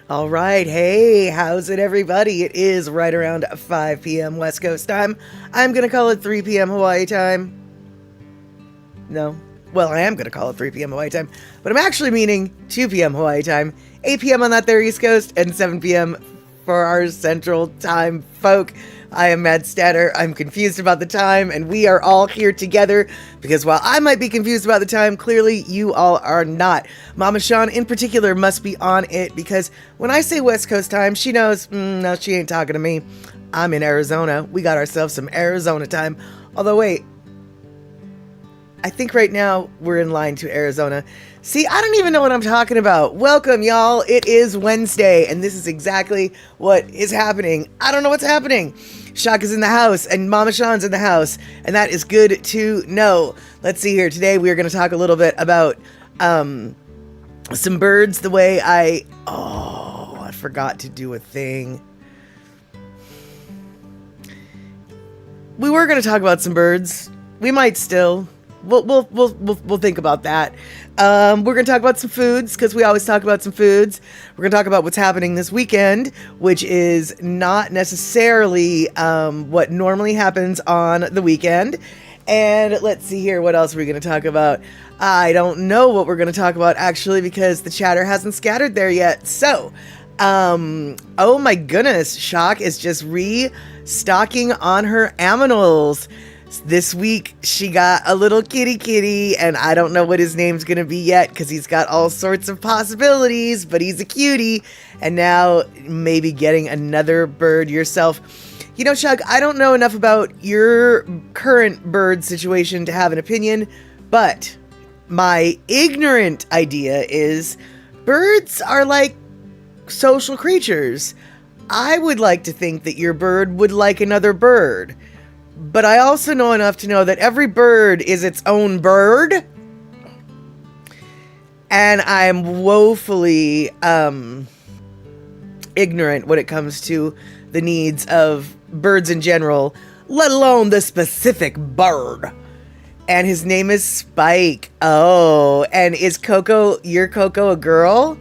All right. Hey, how's it, everybody? It is right around 5 p.m. West Coast time. I'm going to call it 3 p.m. Hawaii time. No. Well, I am going to call it 3 p.m. Hawaii time, but I'm actually meaning 2 p.m. Hawaii time, 8 p.m. on that there East Coast, and 7 p.m. for our Central Time folk. I am Mad Statter. I'm confused about the time, and we are all here together because while I might be confused about the time, clearly you all are not. Mama Sean in particular must be on it because when I say West Coast time, she knows, no, she ain't talking to me. I'm in Arizona. We got ourselves some Arizona time. Although, wait, I think right now we're in line to Arizona. See, I don't even know what I'm talking about. Welcome, y'all. It is Wednesday, and this is exactly what is happening. I don't know what's happening. Shock is in the house, and Mama Sean's in the house, and that is good to know. Let's see here. Today we are going to talk a little bit about some birds. The way I forgot to do a thing. We were going to talk about some birds. We might still. We'll think about that. We're going to talk about some foods because we always talk about some foods. We're going to talk about what's happening this weekend, which is not necessarily what normally happens on the weekend. And let's see here. What else are we going to talk about? I don't know what we're going to talk about actually because the chatter hasn't scattered there yet. So, oh my goodness, Shock is just restocking on her aminals. This week, she got a little kitty, and I don't know what his name's going to be yet because he's got all sorts of possibilities, but he's a cutie. And now maybe getting another bird yourself. You know, Chuck, I don't know enough about your current bird situation to have an opinion, but my ignorant idea is birds are like social creatures. I would like to think that your bird would like another bird. But I also know enough to know that every bird is its own bird. And I'm woefully ignorant when it comes to the needs of birds in general, let alone the specific bird. And his name is Spike. Oh, and is your Coco a girl?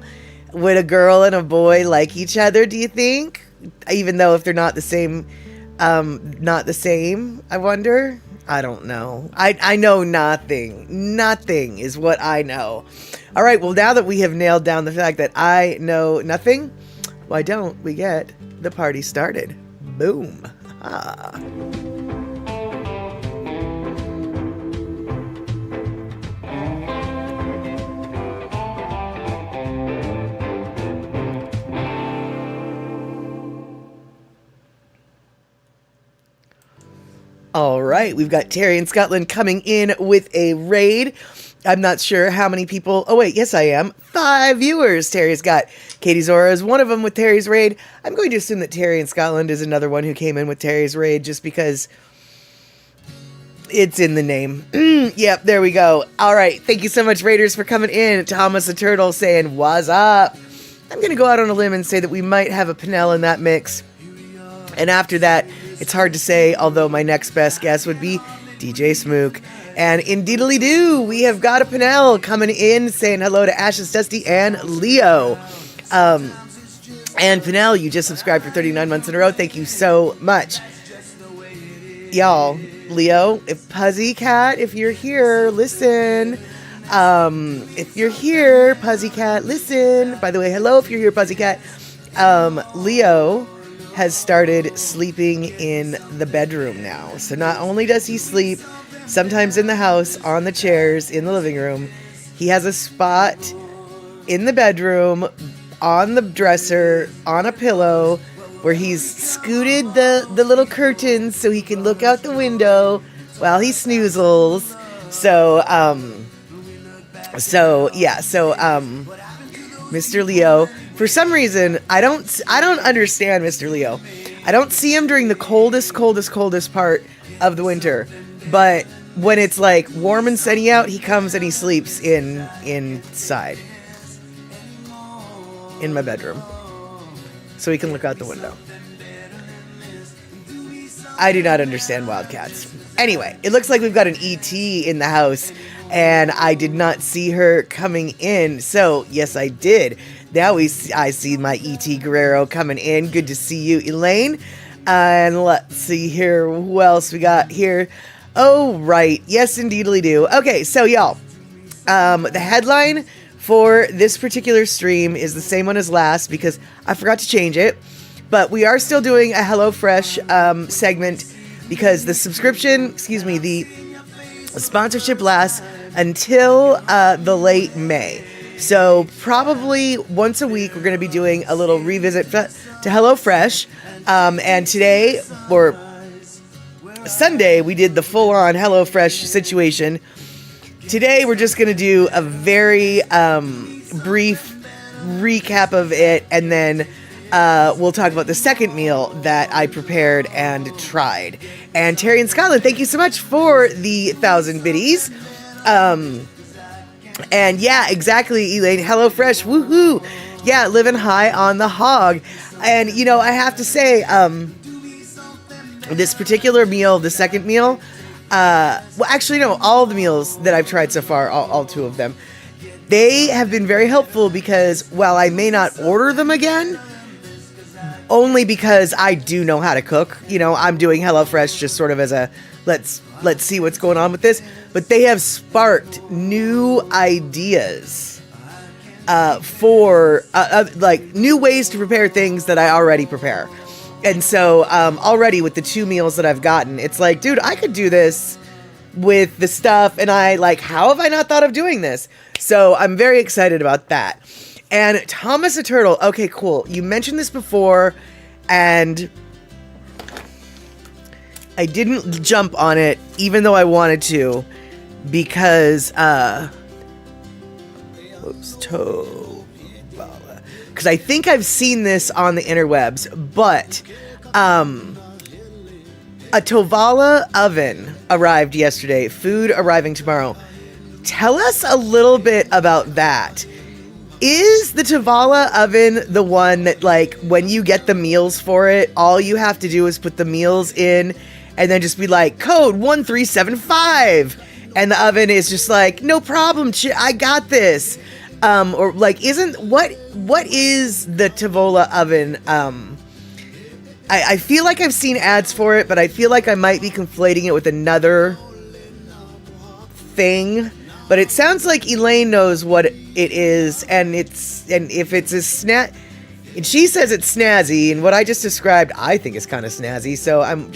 Would a girl and a boy like each other, do you think? Even though if they're not the same... I wonder. I don't know. I know nothing. Nothing is what I know. All right. Well, now that we have nailed down the fact that I know nothing, why don't we get the party started? Boom. Ah. All right, we've got Terry in Scotland coming in with a raid. I'm not sure how many people. Oh, wait, yes, I am. 5 viewers Terry's got. Katie Zora is one of them with Terry's raid. I'm going to assume that Terry in Scotland is another one who came in with Terry's raid just because it's in the name. Yep, there we go. All right, thank you so much, Raiders, for coming in. Thomas the Turtle saying, what's up? I'm going to go out on a limb and say that we might have a Pinnell in that mix. And after that, it's hard to say, although my next best guess would be DJ Smook. And indeedly-doo, we have got a Pinnell coming in saying hello to Ashes, Dusty, and Leo. And Pinnell, you just subscribed for 39 months in a row. Thank you so much. Y'all, Leo, if Puzzycat, if you're here, listen. If you're here, Puzzycat, listen. By the way, hello if you're here, Puzzycat. Leo has started sleeping in the bedroom now. So not only does he sleep sometimes in the house, on the chairs, in the living room, he has a spot in the bedroom, on the dresser, on a pillow, where he's scooted the little curtains so he can look out the window while he snoozles. Mr. Leo, for some reason, I don't understand Mr. Leo. I don't see him during the coldest part of the winter, but when it's like warm and sunny out, he comes and he sleeps inside in my bedroom so he can look out the window. I do not understand wildcats. Anyway, it looks like we've got an ET in the house. and I did not see her coming in. So yes, I did. Now I see my E.T. Guerrero coming in. Good to see you, Elaine. And let's see here. Who else we got here? Oh, right. Yes, indeedly do. Okay, so y'all, the headline for this particular stream is the same one as last because I forgot to change it. But we are still doing a HelloFresh segment because the sponsorship lasts until the late May. So probably once a week, we're going to be doing a little revisit to HelloFresh. And today, or Sunday, we did the full-on HelloFresh situation. Today, we're just going to do a very brief recap of it, and then we'll talk about the second meal that I prepared and tried. And Terry in Scotland, thank you so much for the 1,000 biddies. And yeah, exactly, Elaine. HelloFresh, woohoo! Yeah, living high on the hog. And, you know, I have to say, this particular meal, the second meal, well, actually, no, all the meals that I've tried so far, all two of them, they have been very helpful because while I may not order them again, only because I do know how to cook. You know, I'm doing HelloFresh just sort of as a let's see what's going on with this. But they have sparked new ideas for like new ways to prepare things that I already prepare. And so already with the 2 meals that I've gotten, it's like, dude, I could do this with the stuff. And how have I not thought of doing this? So I'm very excited about that. And Thomas a Turtle. Okay, cool. You mentioned this before, and I didn't jump on it, even though I wanted to, because, because I think I've seen this on the interwebs, but, a Tovala oven arrived yesterday, food arriving tomorrow. Tell us a little bit about that. Is the Tovala oven the one that, like, when you get the meals for it, all you have to do is put the meals in and then just be like, code 1375. And the oven is just like, no problem, I got this. Or like, what is the Tovala oven? I feel like I've seen ads for it, but I feel like I might be conflating it with another thing. But it sounds like Elaine knows what it is, and if it's a and she says it's snazzy, and what I just described I think is kind of snazzy, so I'm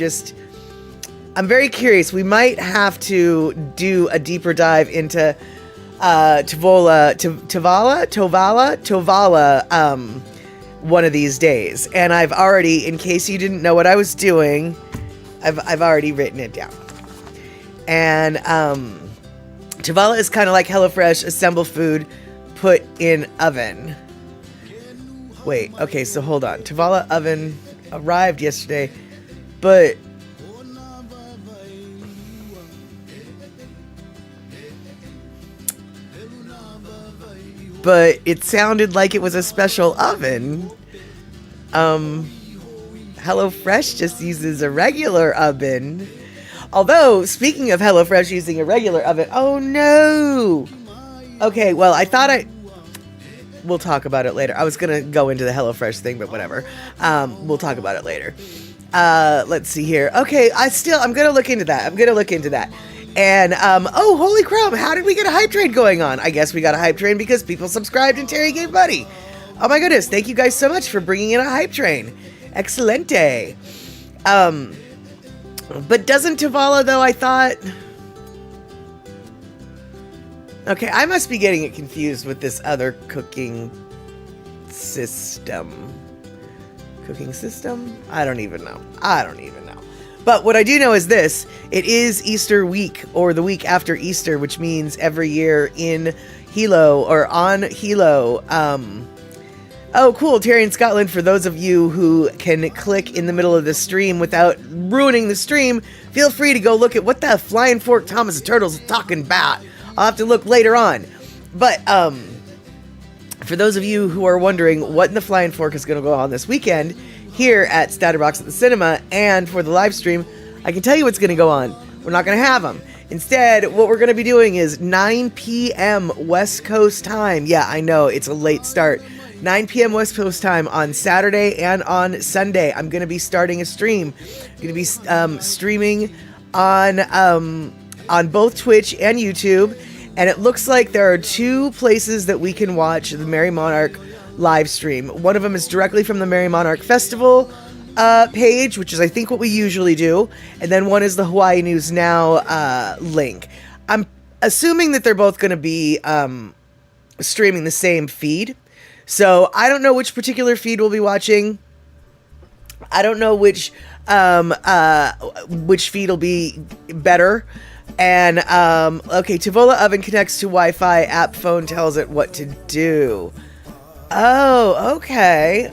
very curious. We might have to do a deeper dive into Tovala, one of these days. And I've already, in case you didn't know what I was doing, I've already written it down. And Tovala is kind of like HelloFresh, assemble food, put in oven. Wait, okay, so hold on. Tovala oven arrived yesterday, but it sounded like it was a special oven. HelloFresh just uses a regular oven. Although, speaking of HelloFresh using a regular oven, oh no! Okay, well, we'll talk about it later. I was gonna go into the HelloFresh thing, but whatever. We'll talk about it later. Let's see here. Okay, I'm gonna look into that. And, oh, holy crap, how did we get a hype train going on? I guess we got a hype train because people subscribed and Terry gave money. Oh my goodness, thank you guys so much for bringing in a hype train. Excelente. But doesn't Tovala, though, I thought... Okay, I must be getting it confused with this other cooking system. Cooking system? I don't even know. But what I do know is this. It is Easter week, or the week after Easter, which means every year in Hilo, or on Hilo. Oh, cool. Terry in Scotland, for those of you who can click in the middle of the stream without ruining the stream, feel free to go look at what the Flying Fork Thomas the Turtle's talking about. I'll have to look later on. But for those of you who are wondering what in the Flying Fork is going to go on this weekend, here at Statterbox at the Cinema, and for the live stream, I can tell you what's going to go on. We're not going to have them. Instead, what we're going to be doing is 9 p.m. West Coast time. Yeah, I know, it's a late start. 9 p.m. West Coast time on Saturday and on Sunday. I'm going to be starting a stream. I'm going to be streaming on both Twitch and YouTube. And it looks like there are two places that we can watch the Merry Monarch live stream. One of them is directly from the Merry Monarch Festival page, which is I think what we usually do, and then one is the Hawaii News Now link. I'm assuming that they're both going to be streaming the same feed, so I don't know which particular feed we'll be watching. I don't know which feed will be better. And okay, Tavola Oven connects to Wi-Fi. App phone tells it what to do. Oh, okay.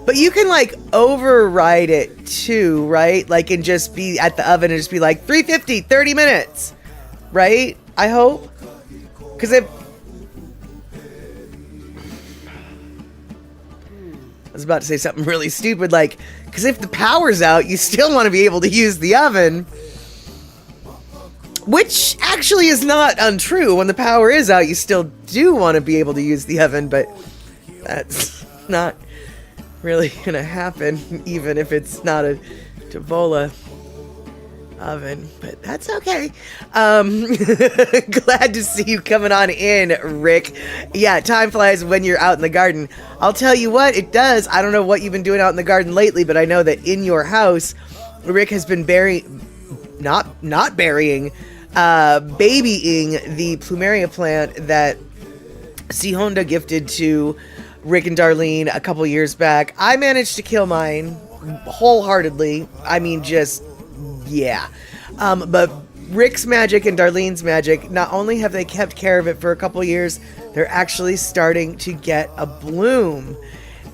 But you can like override it too, right? Like, and just be at the oven and just be like 350, 30 minutes, right? I hope. Because I was about to say something really stupid, like, because if the power's out, you still want to be able to use the oven. Which actually is not untrue. When the power is out, you still do want to be able to use the oven, but that's not really going to happen, even if it's not a Tavola oven, but that's okay. Glad to see you coming on in, Rick. Yeah, time flies when you're out in the garden. I'll tell you what, it does. I don't know what you've been doing out in the garden lately, but I know that in your house, Rick has been babying the plumeria plant that C. Honda gifted to Rick and Darlene a couple years back. I managed to kill mine wholeheartedly. I mean, just, yeah. But Rick's magic and Darlene's magic, not only have they kept care of it for a couple years, they're actually starting to get a bloom.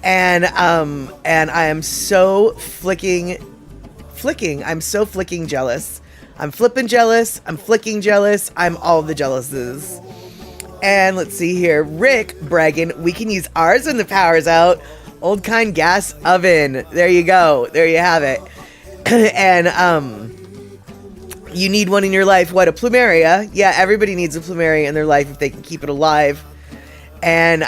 And I am so flicking jealous. I'm flipping jealous. I'm flicking jealous. I'm all the jealouses. And let's see here. Rick bragging, we can use ours when the power's out. Old kind gas oven. There you go. There you have it. And you need one in your life. What, a plumeria? Yeah, everybody needs a plumeria in their life if they can keep it alive. And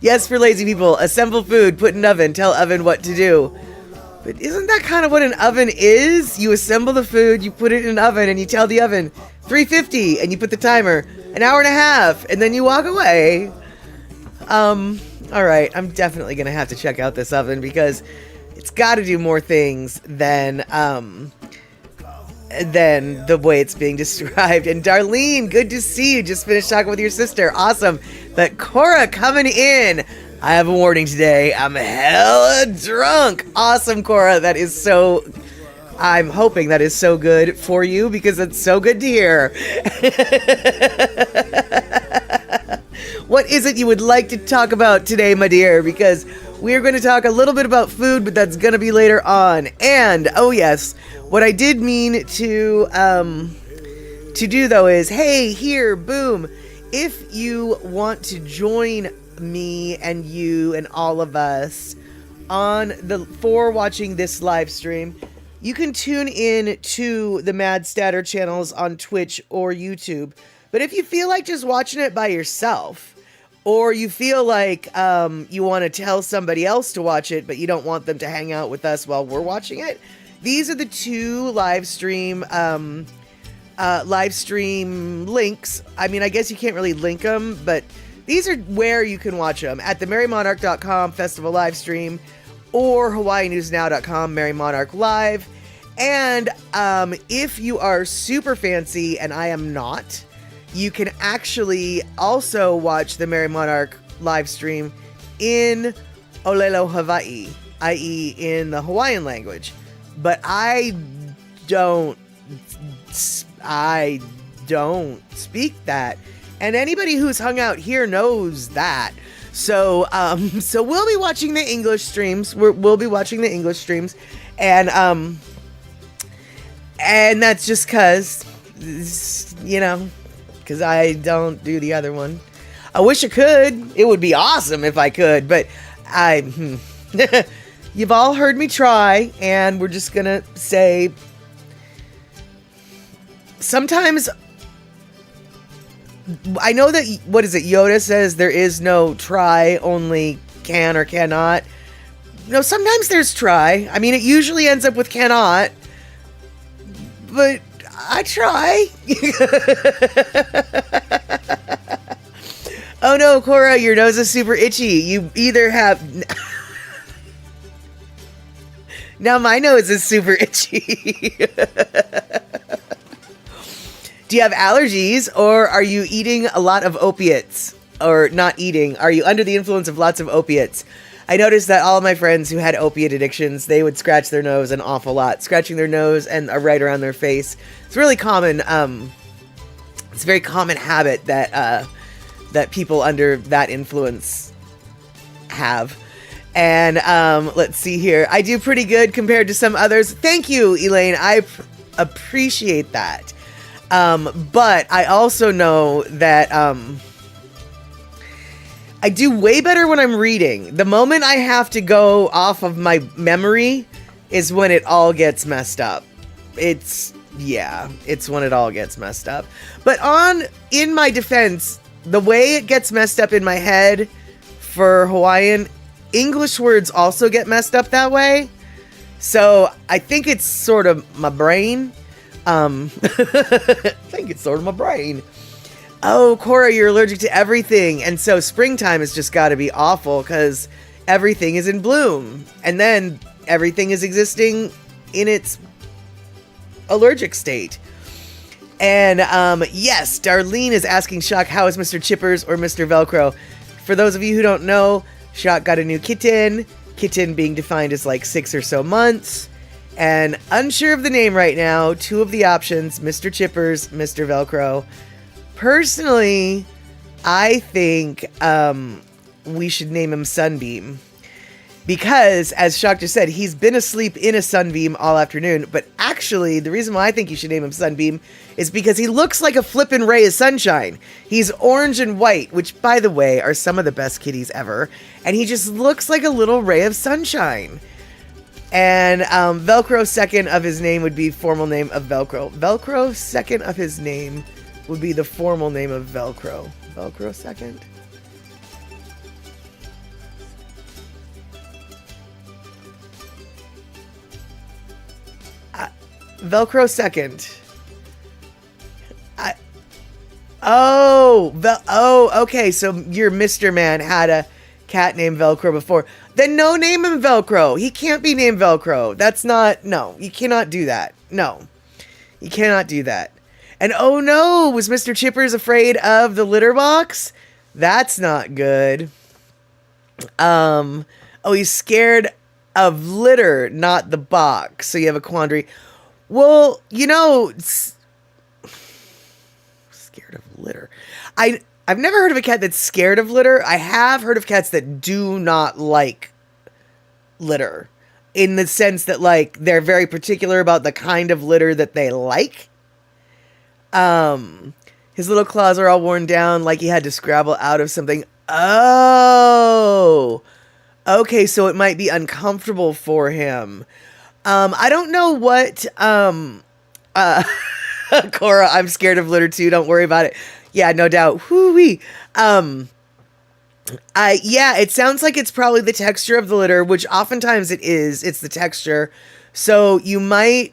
yes, for lazy people, assemble food, put in oven, tell oven what to do. But isn't that kind of what an oven is? You assemble the food, you put it in an oven, and you tell the oven 350, and you put the timer an hour and a half, and then you walk away. All right, I'm definitely gonna have to check out this oven because it's got to do more things than the way it's being described. And Darlene, good to see you. Just finished talking with your sister. Awesome. But Cora coming in. I have a warning today. I'm hella drunk. Awesome, Cora. That is so... I'm hoping that is so good for you because it's so good to hear. What is it you would like to talk about today, my dear? Because we are going to talk a little bit about food, but that's going to be later on. And, oh yes, what I did mean to do, though, is, hey, here, boom. If you want to join me and you and all of us for watching this live stream, you can tune in to the Mad Statter channels on Twitch or YouTube. But if you feel like just watching it by yourself, or you feel like you want to tell somebody else to watch it, but you don't want them to hang out with us while we're watching it, these are the two live stream links. I mean, I guess you can't really link them, but these are where you can watch them. At the merrymonarch.com festival live stream, or hawaiinewsnow.com Merry Monarch Live. And if you are super fancy, and I am not, you can actually also watch the Merry Monarch live stream in Olelo, Hawaii, i.e. in the Hawaiian language. But I don't speak that. And anybody who's hung out here knows that. So we'll be watching the English streams. We'll be watching the English streams. And that's just because, because I don't do the other one. I wish I could. It would be awesome if I could, but you've all heard me try, and we're just gonna say sometimes I know that, what is it, Yoda says there is no try, only can or cannot. No, sometimes there's try. I mean, it usually ends up with cannot, but I try. Oh no, Cora, your nose is super itchy. You either have... Now my nose is super itchy. Do you have allergies, or are you eating a lot of opiates? Or not eating? Are you under the influence of lots of opiates? I noticed that all of my friends who had opiate addictions, they would scratch their nose an awful lot. Scratching their nose and right around their face. It's really common. It's a very common habit that that people under that influence have. And let's see here. I do pretty good compared to some others. Thank you, Elaine. I appreciate that. But I also know that I do way better when I'm reading. The moment I have to go off of my memory is when it all gets messed up. It's when it all gets messed up. But in my defense, the way it gets messed up in my head for Hawaiian, English words also get messed up that way. So I think it's sort of my brain. I think it's sort of my brain. Oh, Cora, you're allergic to everything. And so springtime has just got to be awful because everything is in bloom. And then everything is existing in its allergic state. And yes, Darlene is asking Shock, how is Mr. Chippers or Mr. Velcro? For those of you who don't know, Shock got a new kitten. Kitten being defined as like 6 or so months. And unsure of the name right now. 2 of the options, Mr. Chippers, Mr. Velcro. Personally, I think we should name him Sunbeam. Because, as Shock just said, he's been asleep in a sunbeam all afternoon. But actually, the reason why I think you should name him Sunbeam is because he looks like a flippin' ray of sunshine. He's orange and white, which, by the way, are some of the best kitties ever. And he just looks like a little ray of sunshine. And Velcro second of his name would be formal name of Velcro. Velcro second of his name would be the formal name of Velcro. Velcro second. Velcro second. Okay. So your Mr. Man had a cat named Velcro before. Then no, name him Velcro. He can't be named Velcro. That's not, no, you cannot do that. No, you cannot do that. And oh no, was Mr. Chippers afraid of the litter box? That's not good. Oh, he's scared of litter, not the box. So you have a quandary. Well, you know, scared of litter. I've never heard of a cat that's scared of litter. I have heard of cats that do not like litter, in the sense that, like, they're very particular about the kind of litter that they like. His little claws are all worn down, like he had to scrabble out of something. Oh, okay, so it might be uncomfortable for him. I don't know what, Cora, I'm scared of litter too. Don't worry about it. Yeah, no doubt. Whoo-wee. Yeah, it sounds like it's probably the texture of the litter, which oftentimes it is. It's the texture. So you might,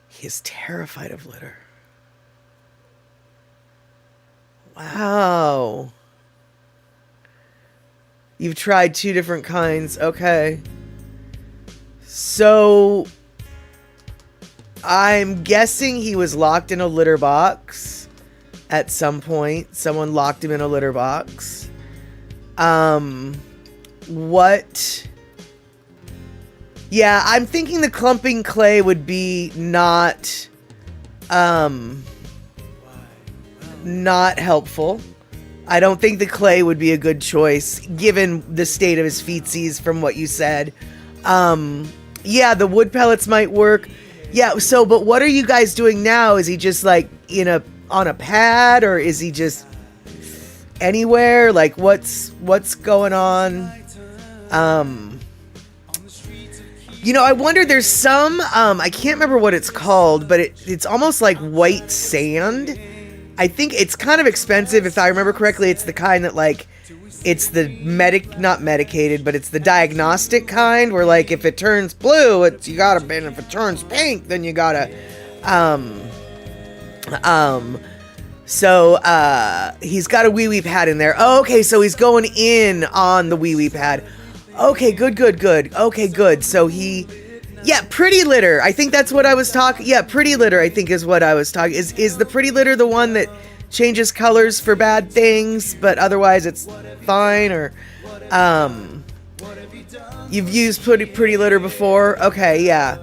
he is terrified of litter. Wow. You've tried 2 different kinds. Okay. So I'm guessing he was locked in a litter box at some point. Someone locked him in a litter box. What? Yeah, I'm thinking the clumping clay would be not helpful. I don't think the clay would be a good choice, given the state of his feetsies from what you said. Yeah, the wood pellets might work. Yeah, so, but what are you guys doing now? Is he just, like, on a pad, or is he just anywhere? Like, what's going on? I wonder, there's some, I can't remember what it's called, but it's almost like white sand. I think it's kind of expensive. If I remember correctly, it's the kind that, like, it's the not medicated, but it's the diagnostic kind where, like, if it turns blue, you gotta, and if it turns pink, then you gotta, so, he's got a wee-wee pad in there. Oh, okay, so he's going in on the wee-wee pad. Okay, good. Okay, good. So yeah, pretty litter. I think that's what I was talking. Yeah, pretty litter, I think is what I was talking. Is the pretty litter the one that changes colors for bad things, but otherwise it's fine? Or, you've used pretty litter before? Okay, yeah.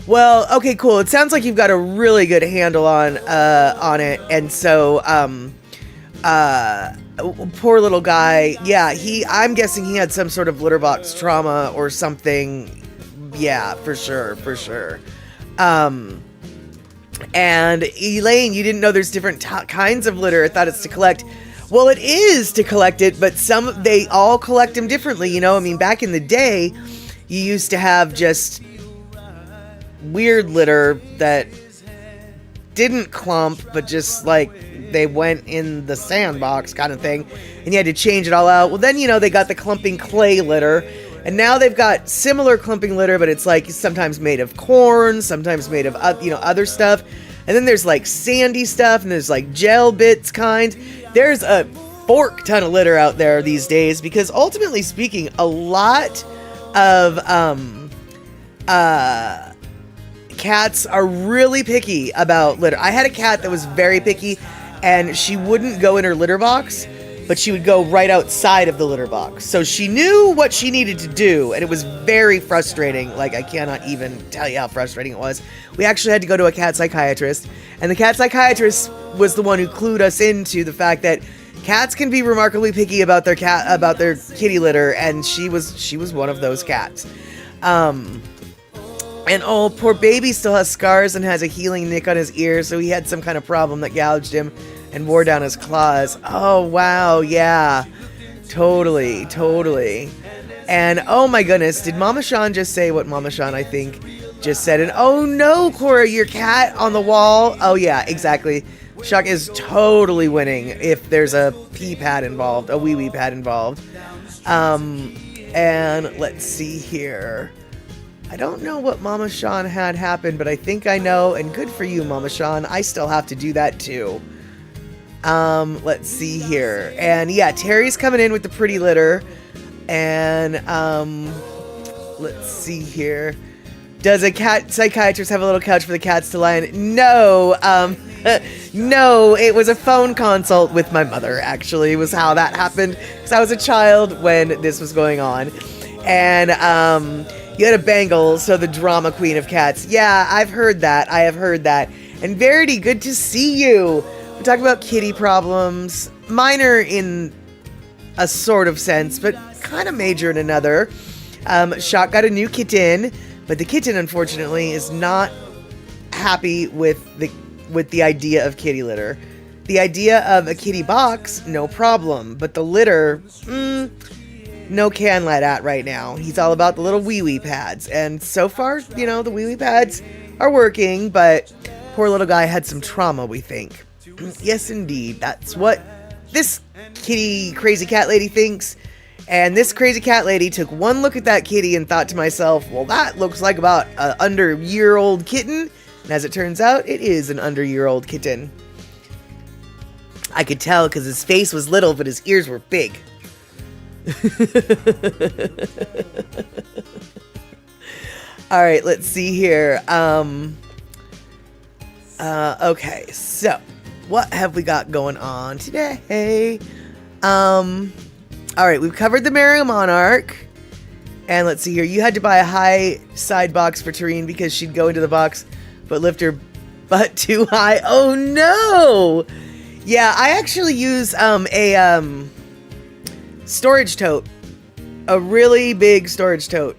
Well, okay, cool. It sounds like you've got a really good handle on it. And so, poor little guy. Yeah, I'm guessing he had some sort of litter box trauma or something. Yeah, for sure. And Elaine, you didn't know there's different kinds of litter. I thought it's to collect. Well, it is to collect it, but they all collect them differently. I mean, back in the day, you used to have just weird litter that didn't clump, but just like they went in the sandbox kind of thing, and you had to change it all out. Well, then, they got the clumping clay litter, and now they've got similar clumping litter, but it's like sometimes made of corn, sometimes made of, other stuff. And then there's like sandy stuff, and there's like gel bits kind. There's a fork ton of litter out there these days, because ultimately speaking, a lot of, cats are really picky about litter. I had a cat that was very picky, and she wouldn't go in her litter box, but she would go right outside of the litter box. So she knew what she needed to do, and it was very frustrating. Like, I cannot even tell you how frustrating it was. We actually had to go to a cat psychiatrist, and the cat psychiatrist was the one who clued us into the fact that cats can be remarkably picky about their kitty litter, and she was one of those cats. And oh, poor baby still has scars and has a healing nick on his ear, so he had some kind of problem that gouged him and wore down his claws. Oh, wow, yeah. Totally. And oh my goodness, did Mama Sean just say what Mama Sean, I think, just said? And oh no, Cora, your cat on the wall. Oh yeah, exactly. Chuck is totally winning if there's a pee pad involved, a wee pad involved. And let's see here. I don't know what Mama Sean had happen, but I think I know, and good for you, Mama Sean. I still have to do that too. Let's see here. And yeah, Terry's coming in with the pretty litter. And let's see here. Does a cat psychiatrist have a little couch for the cats to lie in? No. No, it was a phone consult with my mother, actually, was how that happened. Because I was a child when this was going on. And you had a Bengal, so the drama queen of cats. Yeah, I've heard that. I have heard that. And Verity, good to see you. We're talking about kitty problems. Minor in a sort of sense, but kind of major in another. Shock got a new kitten, but the kitten, unfortunately, is not happy with the idea of kitty litter. The idea of a kitty box, no problem. But the litter, no can let at right now. He's all about the little wee pads. And so far, the wee pads are working, but poor little guy had some trauma, we think. Yes, indeed. That's what this crazy cat lady thinks. And this crazy cat lady took one look at that kitty and thought to myself, well, that looks like about an under-year-old kitten. And as it turns out, it is an under-year-old kitten. I could tell because his face was little, but his ears were big. All right, let's see here. Okay, so what have we got going on today? All right, we've covered the Merry Monarch. And let's see here. You had to buy a high side box for Tareen because she'd go into the box but lift her butt too high. Oh no! Yeah, I actually use a storage tote. A really big storage tote.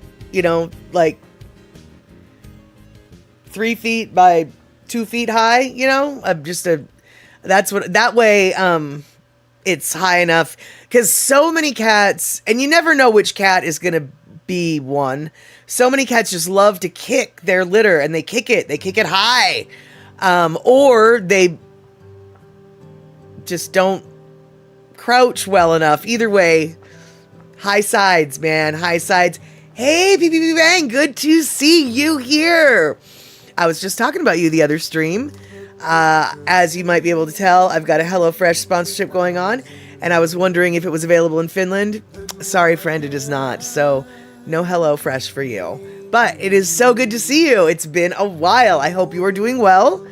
Like 3 feet by 2 feet high, that way, it's high enough, because so many cats, and you never know which cat is going to be one. So many cats just love to kick their litter, and they kick it high. Or they just don't crouch well enough. Either way, high sides, man, high sides. Hey, PPP Bang, good to see you here. I was just talking about you the other stream. As you might be able to tell, I've got a HelloFresh sponsorship going on, and I was wondering if it was available in Finland. Sorry, friend, it is not. So no HelloFresh for you. But it is so good to see you. It's been a while. I hope you are doing well.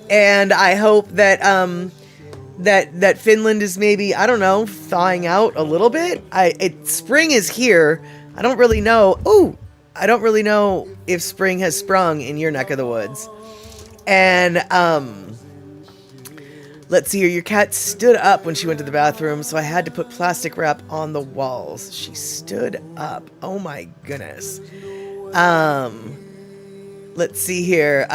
And I hope that that Finland is maybe, I don't know, thawing out a little bit. Spring is here. I don't really know. I don't really know if spring has sprung in your neck of the woods. And let's see here. Your cat stood up when she went to the bathroom, so I had to put plastic wrap on the walls. She stood up. Oh my goodness. Let's see here.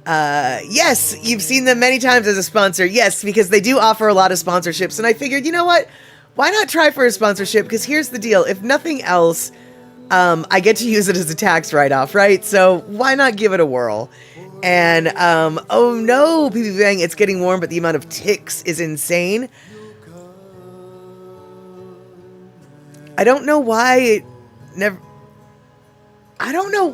Yes, you've seen them many times as a sponsor. Yes, because they do offer a lot of sponsorships. And I figured, you know what? Why not try for a sponsorship? Because here's the deal. If nothing else, I get to use it as a tax write-off, right? So why not give it a whirl? And, oh no, PPP Bang, it's getting warm, but the amount of ticks is insane. I don't know why I don't know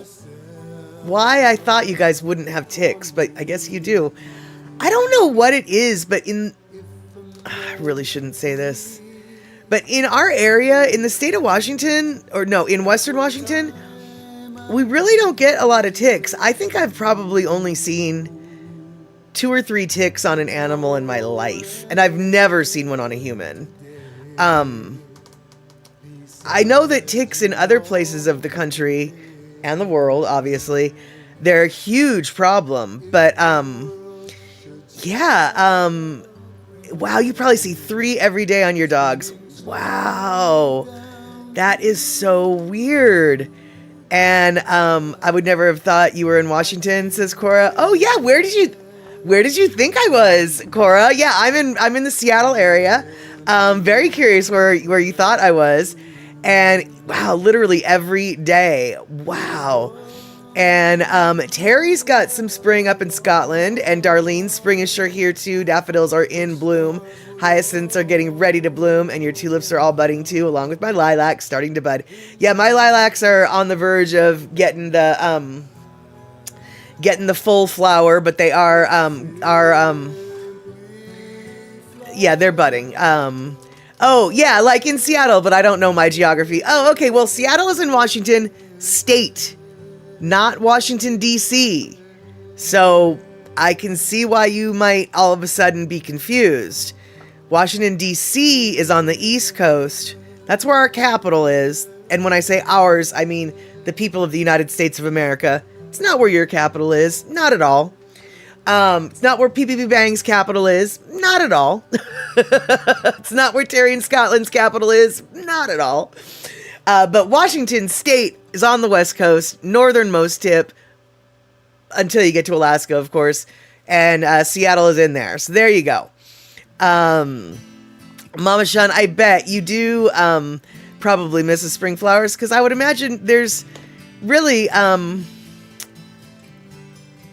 why I thought you guys wouldn't have ticks, but I guess you do. I don't know what it is, but I really shouldn't say this. But in our area, in the state of Washington, in Western Washington, we really don't get a lot of ticks. I think I've probably only seen 2 or 3 ticks on an animal in my life, and I've never seen one on a human. I know that ticks in other places of the country and the world, obviously, they're a huge problem. But, wow, you probably see 3 every day on your dogs. Wow, that is so weird. And I would never have thought you were in Washington, says Cora. Oh yeah, where did you think I was, Cora? Yeah, I'm in the Seattle area. Very curious where you thought I was. And wow, literally every day. Wow. And Terry's got some spring up in Scotland, and Darlene's spring is sure here too. Daffodils are in bloom. Hyacinths are getting ready to bloom, and your tulips are all budding too, along with my lilacs starting to bud. Yeah, my lilacs are on the verge of getting the full flower, but they are they're budding. Oh yeah, like in Seattle, but I don't know my geography. Oh, okay. Well, Seattle is in Washington State, not Washington, D.C. So I can see why you might all of a sudden be confused. Washington, D.C. is on the East Coast. That's where our capital is. And when I say ours, I mean the people of the United States of America. It's not where your capital is. Not at all. It's not where PPP Bang's capital is. Not at all. It's not where Terry and Scotland's capital is. Not at all. But Washington State is on the West Coast, northernmost tip, until you get to Alaska, of course. And Seattle is in there. So there you go. Mama Shun, I bet you do probably miss the spring flowers, because I would imagine there's really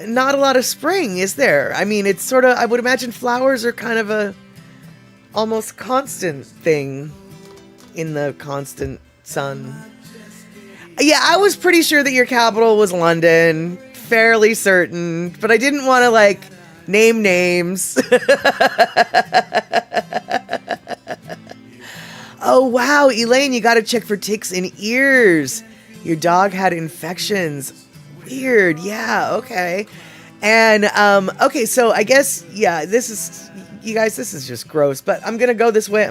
not a lot of spring, is there? I mean, it's sort of, I would imagine flowers are kind of a almost constant thing in the constant sun. Yeah, I was pretty sure that your capital was London, fairly certain, but I didn't want to name names. Oh wow, Elaine, you got to check for ticks in ears. Your dog had infections. Weird. Yeah. Okay. And okay, so I guess this is just gross, but I'm gonna go this way.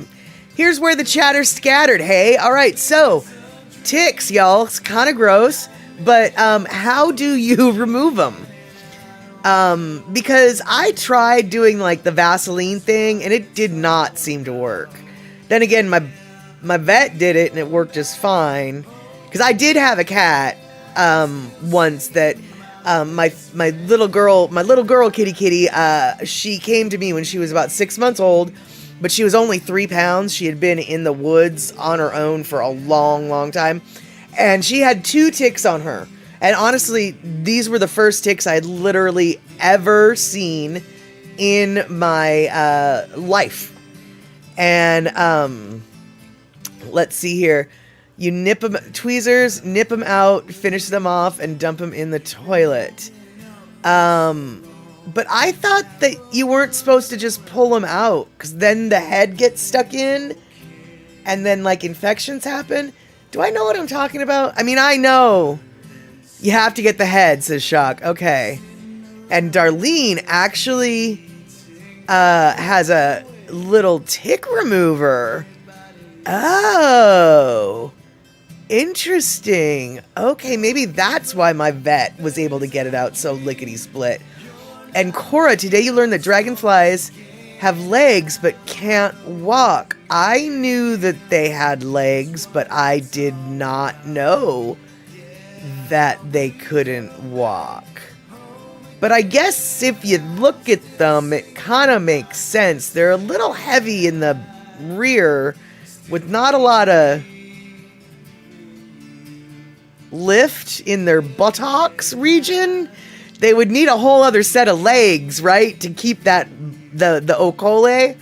Here's where the chatter's scattered. Hey, all right. So ticks, y'all. It's kind of gross, but how do you remove them? Because I tried doing the Vaseline thing, and it did not seem to work. Then again, my vet did it, and it worked just fine. Because I did have a cat once that my little girl kitty, she came to me when she was about 6 months old, but she was only 3 pounds. She had been in the woods on her own for a long, long time. And she had 2 ticks on her. And honestly, these were the first ticks I had literally ever seen in my life. And let's see here. You nip them, tweezers, nip them out, finish them off, and dump them in the toilet. But I thought that you weren't supposed to just pull them out, because then the head gets stuck in, and then, like, infections happen. Do I know what I'm talking about? I mean, I know. You have to get the head, says Shock. Okay. And Darlene actually has a little tick remover. Oh. Interesting. Okay, maybe that's why my vet was able to get it out so lickety-split. And Cora, today you learned that dragonflies have legs but can't walk. I knew that they had legs, but I did not know that they couldn't walk. But I guess if you look at them, it kind of makes sense. They're a little heavy in the rear with not a lot of lift in their buttocks region. They would need a whole other set of legs, right, to keep that the okole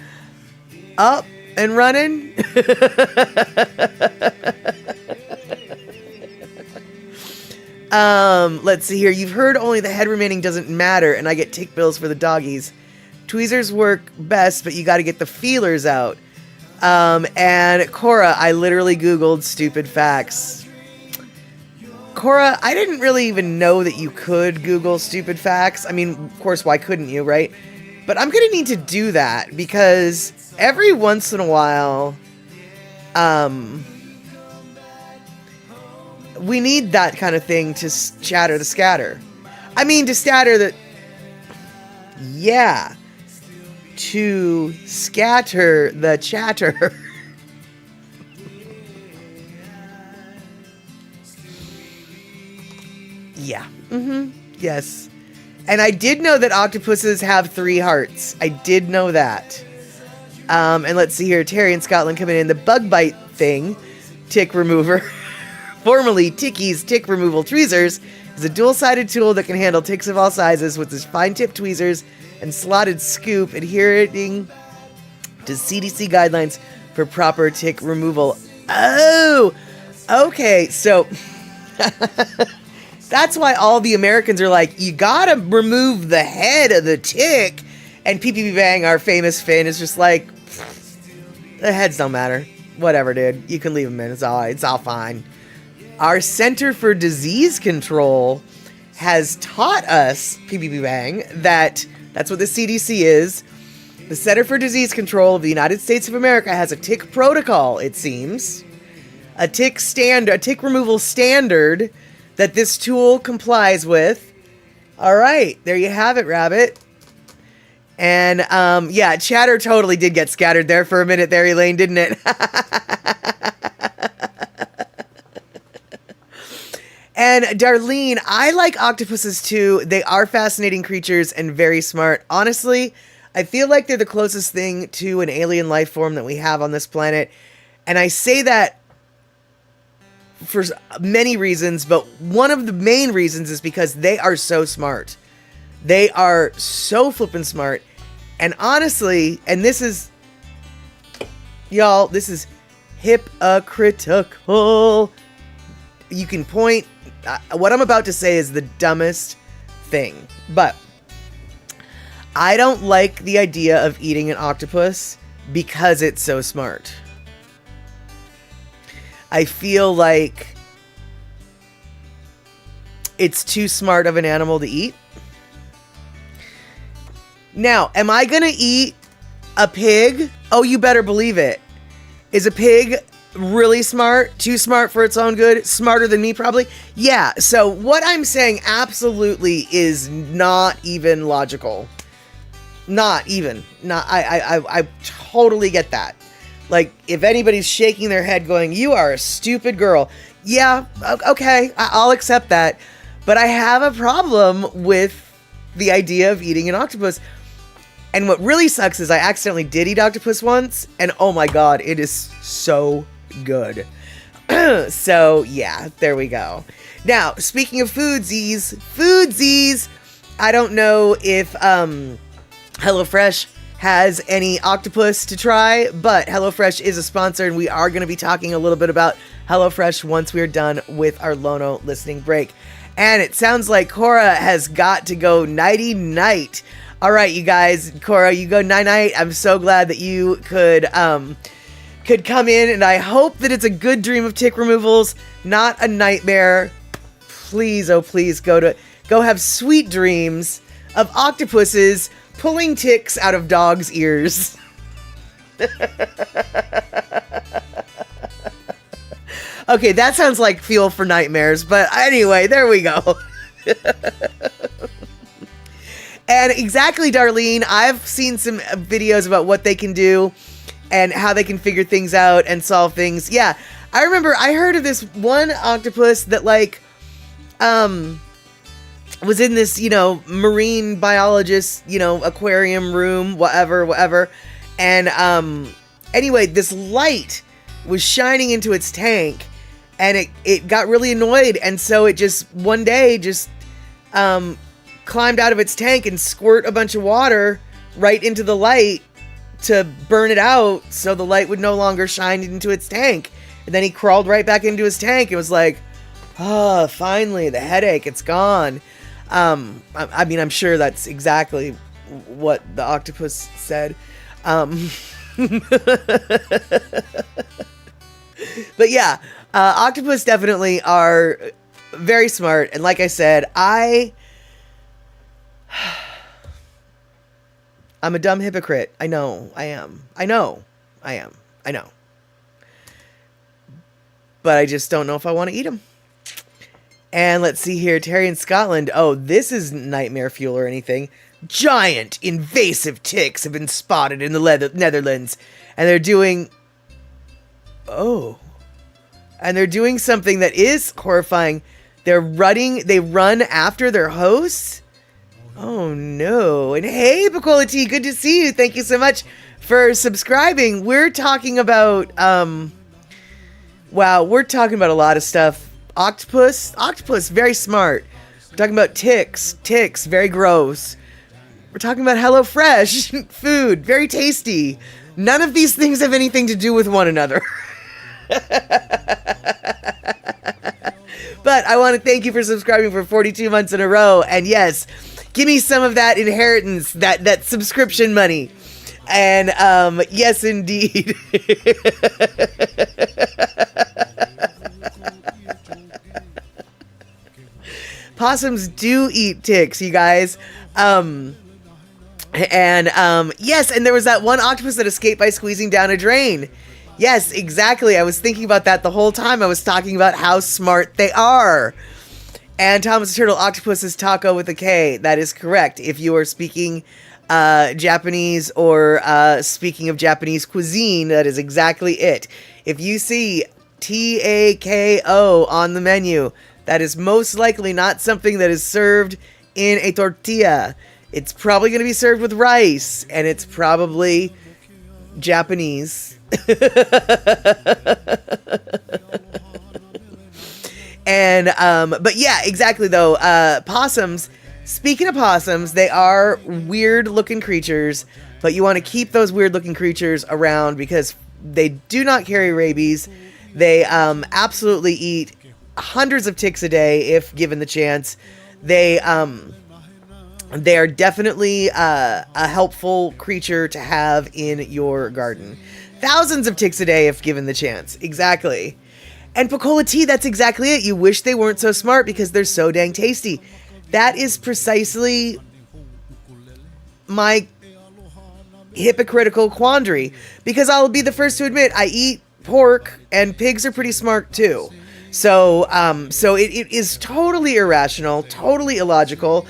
up and running. Let's see here. You've heard only the head remaining doesn't matter, and I get tick bills for the doggies. Tweezers work best, but you got to get the feelers out. And Cora, I literally Googled stupid facts. Cora, I didn't really even know that you could Google stupid facts. I mean, of course, why couldn't you, right? But I'm going to need to do that because every once in a while, we need that kind of thing to chatter the scatter. I mean, to scatter the... Yeah. To scatter the chatter. Yeah. Yes. And I did know that octopuses have 3 hearts. I did know that. And let's see here. Terry in Scotland coming in. The bug bite thing, tick remover, formerly Ticky's tick removal tweezers, is a dual-sided tool that can handle ticks of all sizes with its fine-tipped tweezers and slotted scoop, adhering to CDC guidelines for proper tick removal. Oh, okay. So... That's why all the Americans are like, you gotta remove the head of the tick. And PPP Bang, our famous Finn, is just like, the heads don't matter. Whatever, dude. You can leave them in. It's all fine. Our Center for Disease Control has taught us, PPP Bang, that's what the CDC is. The Center for Disease Control of the United States of America has a tick protocol, it seems. A tick removal standard that this tool complies with. All right, there you have it, Rabbit. And yeah, chatter totally did get scattered there for a minute there, Elaine, didn't it? And Darlene, I like octopuses too. They are fascinating creatures and very smart. Honestly, I feel like they're the closest thing to an alien life form that we have on this planet. And I say that for many reasons, but one of the main reasons is because they are so smart. They are so flippin' smart. And honestly, and this is, y'all, this is hypocritical. You can point, what I'm about to say is the dumbest thing, but I don't like the idea of eating an octopus because it's so smart. I feel like it's too smart of an animal to eat. Now, am I going to eat a pig? Oh, you better believe it. Is a pig really smart? Too smart for its own good? Smarter than me, probably? Yeah, so what I'm saying absolutely is not even logical. Not even. I totally get that. Like, if anybody's shaking their head going, you are a stupid girl. Yeah, okay, I'll accept that. But I have a problem with the idea of eating an octopus. And what really sucks is I accidentally did eat octopus once, and oh my god, it is so good. So yeah, there we go. Now, speaking of foodsies, I don't know if HelloFresh has any octopus to try, but HelloFresh is a sponsor, and we are going to be talking a little bit about HelloFresh once we're done with our Lono listening break. And it sounds like Cora has got to go nighty-night. All right, you guys, Cora, you go night-night. I'm so glad that you could come in, and I hope that it's a good dream of tick removals, not a nightmare. Please, oh please, go have sweet dreams of octopuses pulling ticks out of dogs' ears. Okay, that sounds like fuel for nightmares, but anyway, there we go. And exactly, Darlene, I've seen some videos about what they can do and how they can figure things out and solve things. Yeah, I remember I heard of this one octopus that was in this, marine biologist, aquarium room, whatever. And anyway, this light was shining into its tank, and it got really annoyed, and so it just one day climbed out of its tank and squirt a bunch of water right into the light to burn it out so the light would no longer shine into its tank. And then he crawled right back into his tank and was like, oh, finally, the headache, it's gone. I mean, I'm sure that's exactly what the octopus said. But yeah, octopus definitely are very smart. And like I said, I'm a dumb hypocrite. I know I am. I know. But I just don't know if I want to eat them. And let's see here. Terry in Scotland. Oh, this isn't nightmare fuel or anything. Giant invasive ticks have been spotted in the Netherlands. And they're doing... Oh. And they're doing something that is horrifying. They run after their hosts. Oh no. And hey, Bacola T, good to see you. Thank you so much for subscribing. We're talking about, wow, we're talking about a lot of stuff. Octopus, very smart. We're talking about ticks, very gross. We're talking about HelloFresh, food, very tasty. None of these things have anything to do with one another. But I want to thank you for subscribing for 42 months in a row. And yes, give me some of that inheritance, that subscription money. And yes, indeed. Possums do eat ticks, you guys. Yes, and there was that one octopus that escaped by squeezing down a drain. Yes, exactly. I was thinking about that the whole time I was talking about how smart they are. And Thomas the Turtle, octopus is taco with a K. That is correct. If you are speaking Japanese or speaking of Japanese cuisine, that is exactly it. If you see T-A-K-O on the menu, that is most likely not something that is served in a tortilla. It's probably going to be served with rice, and it's probably Japanese. And but yeah, exactly though. Possums, speaking of possums, they are weird looking creatures, but you want to keep those weird looking creatures around because they do not carry rabies. They absolutely eat hundreds of ticks a day if given the chance. They are definitely a helpful creature to have in your garden. Thousands of ticks a day if given the chance. Exactly. And Picola Tea, that's exactly it. You wish they weren't so smart because they're so dang tasty. That is precisely my hypocritical quandary. Because I'll be the first to admit, I eat pork and pigs are pretty smart too. So it is totally irrational, totally illogical.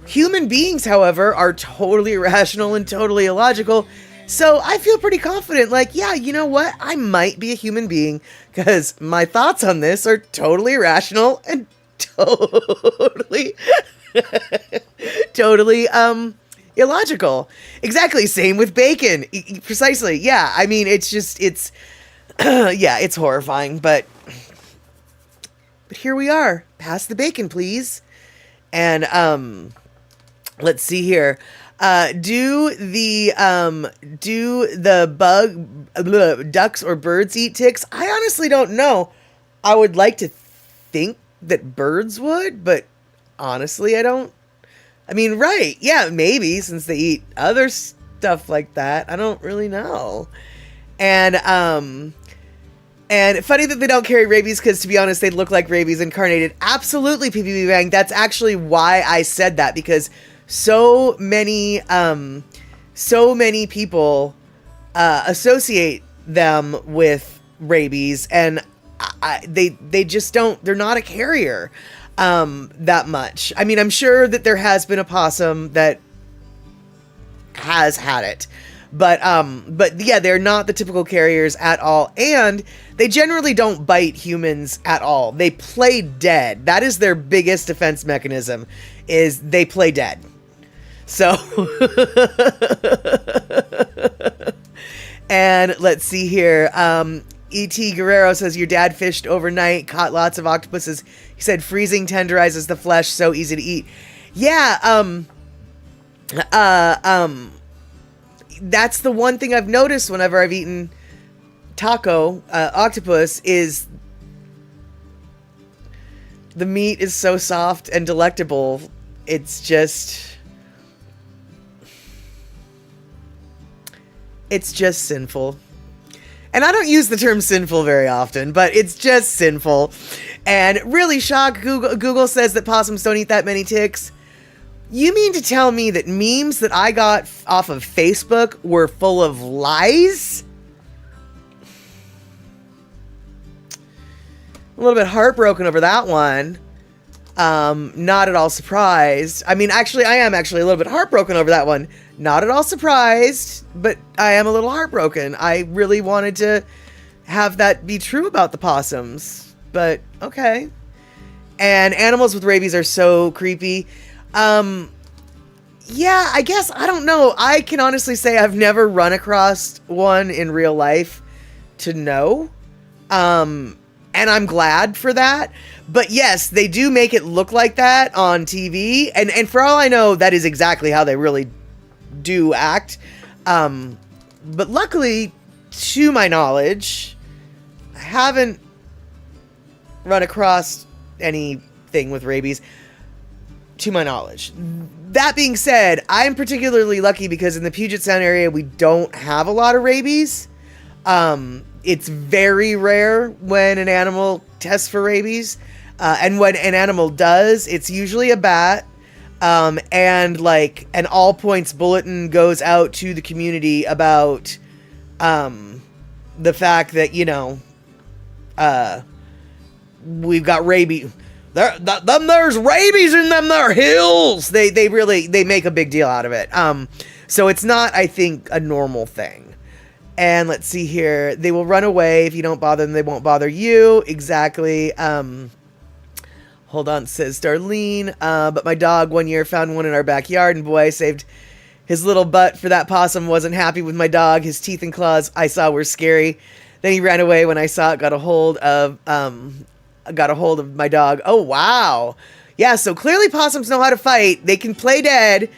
Human beings, however, are totally irrational and totally illogical. So I feel pretty confident, like, yeah, you know what? I might be a human being because my thoughts on this are totally irrational and totally illogical. Exactly. Same with bacon. Precisely. Yeah. I mean, it's just, yeah, it's horrifying, but here we are. Pass the bacon, please. And, let's see here. Do the ducks or birds eat ticks? I honestly don't know. I would like to think that birds would, but honestly, I don't. I mean, right. Yeah, maybe since they eat other stuff like that. I don't really know. And funny that they don't carry rabies because, to be honest, they look like rabies incarnated. Absolutely, PPP Bang. That's actually why I said that, because so many people associate them with rabies, and they just don't. They're not a carrier that much. I mean, I'm sure that there has been a possum that has had it. But yeah, they're not the typical carriers at all. And they generally don't bite humans at all. They play dead. That is their biggest defense mechanism, is they play dead. So, and let's see here. E.T. Guerrero says, your dad fished overnight, caught lots of octopuses. He said freezing tenderizes the flesh, so easy to eat. Yeah, that's the one thing I've noticed whenever I've eaten octopus, is the meat is so soft and delectable. It's just sinful. And I don't use the term sinful very often, but it's just sinful. And really shocked, Google says that possums don't eat that many ticks. You mean to tell me that memes that I got off of Facebook were full of lies? A little bit heartbroken over that one. Not at all surprised. I mean, actually, I am actually a little bit heartbroken over that one. Not at all surprised, but I am a little heartbroken. I really wanted to have that be true about the possums, but okay. And animals with rabies are so creepy. Yeah, I guess, I don't know. I can honestly say I've never run across one in real life to know. And I'm glad for that. But yes, they do make it look like that on TV. And for all I know, that is exactly how they really do act. But luckily, to my knowledge, I haven't run across anything with rabies, to my knowledge. That being said, I'm particularly lucky because in the Puget Sound area, we don't have a lot of rabies. It's very rare when an animal tests for rabies. And when an animal does, it's usually a bat. And like an all points bulletin goes out to the community about the fact that, you know, we've got rabies. There's rabies in them there hills. They make a big deal out of it. So it's not, I think, a normal thing. And let's see here. They will run away if you don't bother them. They won't bother you. Exactly. Hold on, says Darlene. But my dog 1 year found one in our backyard, and boy, I saved his little butt for that possum. Wasn't happy with my dog. His teeth and claws I saw were scary. Then he ran away when I saw it. Got a hold of my dog. Oh, wow. Yeah, so clearly possums know how to fight. They can play dead.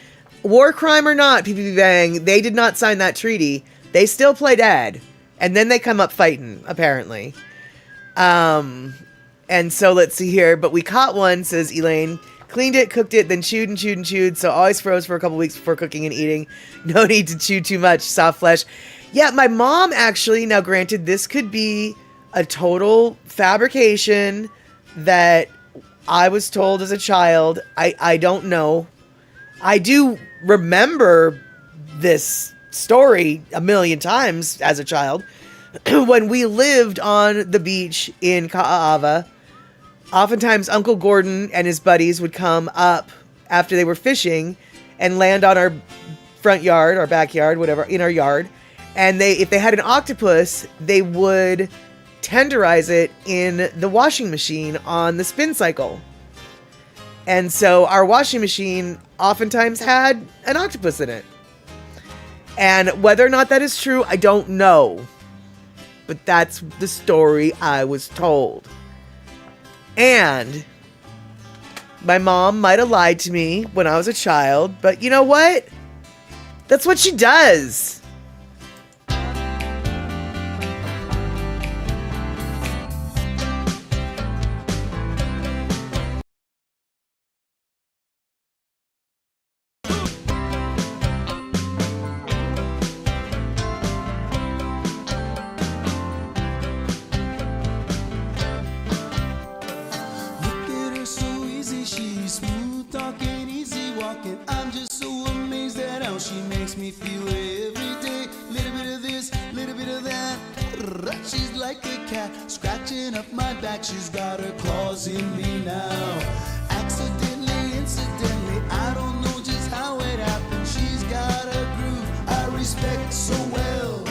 War crime or not, PPP Bang, they did not sign that treaty. They still play dead. And then they come up fighting, apparently. And so let's see here. But we caught one, says Elaine. Cleaned it, cooked it, then chewed and chewed and chewed. So always froze for a couple weeks before cooking and eating. No need to chew too much. Soft flesh. Yeah, my mom actually, now granted, this could be a total fabrication that I was told as a child. I don't know. I do remember this story a million times as a child. When we lived on the beach in Ka'ava, oftentimes Uncle Gordon and his buddies would come up after they were fishing and land on our front yard, our backyard, whatever, in our yard. And if they had an octopus, they would tenderize it in the washing machine on the spin cycle. And so our washing machine oftentimes had an octopus in it. And whether or not that is true, I don't know. But that's the story I was told. And my mom might have lied to me when I was a child, but you know what? That's what she does. I'm just so amazed at how she makes me feel every day. Little bit of this, little bit of that. She's like a cat scratching up my back. She's got her claws in me now. Accidentally, incidentally, I don't know just how it happened. She's got a groove I respect so well.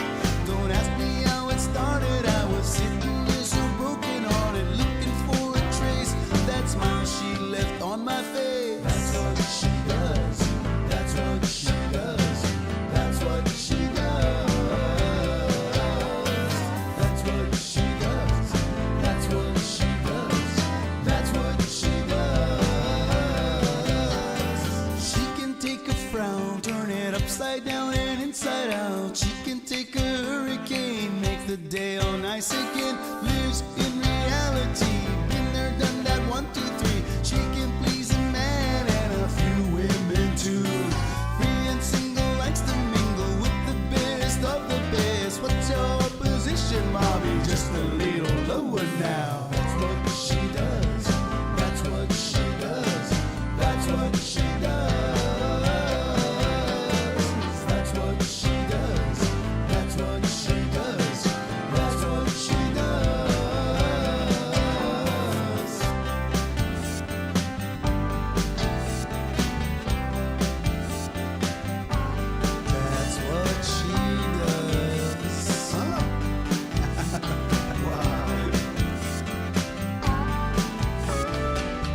Don't ask me how it started. I was sitting there so broken hearted, looking for a trace of that smile she left on my face. That's what she does. That's what she does. That's what she does. That's what she does. That's what she does. That's what she does. She can take a frown, turn it upside down and inside out. She can take a hurricane, make the day all nice again. Lives in reality, been there, done that, 1, 2, 3. She can please a man and a few women too. Free and single, likes to mingle with the best of the best. What's your position, mommy? Just a little lower now. That's what she does. That's what she does. That's what she does. That's what she does. That's what she does. That's what she does. That's what she does. Wow.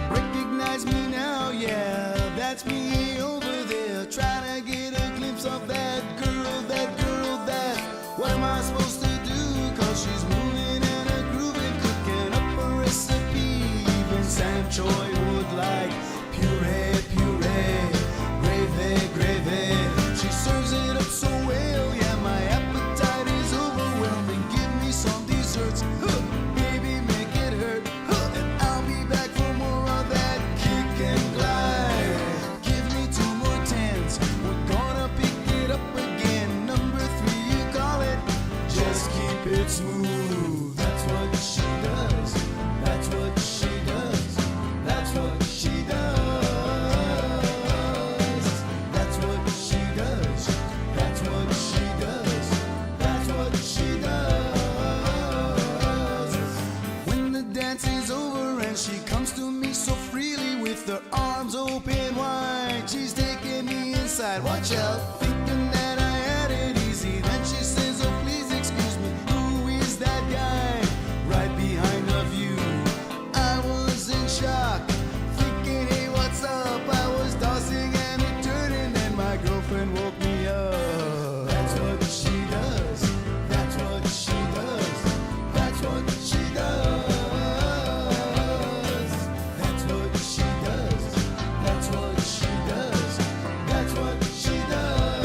Recognize me now, yeah, that's me over there, trying to get a glimpse of that girl, that girl, that. What am I supposed to do? Cause she's moving and a grooving, cooking up a recipe. Even Sam Choi would like puree, puree, gravy, gravy. She serves it up so well, yeah, my appetite is overwhelming. Give me some desserts, baby, make it hurt, and I'll be back for more of that kick and glide. Give me 2 more tens, we're gonna pick it up again. Number 3, you call it, just keep it smooth. That's what she does. That's what she does. That's what she does. That's what she does. That's what she does. That's what she does. When the dance is over and she comes to me so freely with her arms open wide, she's taking me inside. Watch out, thinking that I had it easy. Then she says, oh please excuse me, who is that guy right behind of you? I was in shock, thinking, hey, what's up? I was tossing and turning, and my girlfriend woke me up. That's what she does. That's what she does. That's what she does. That's what she does. That's what she does. That's what she does.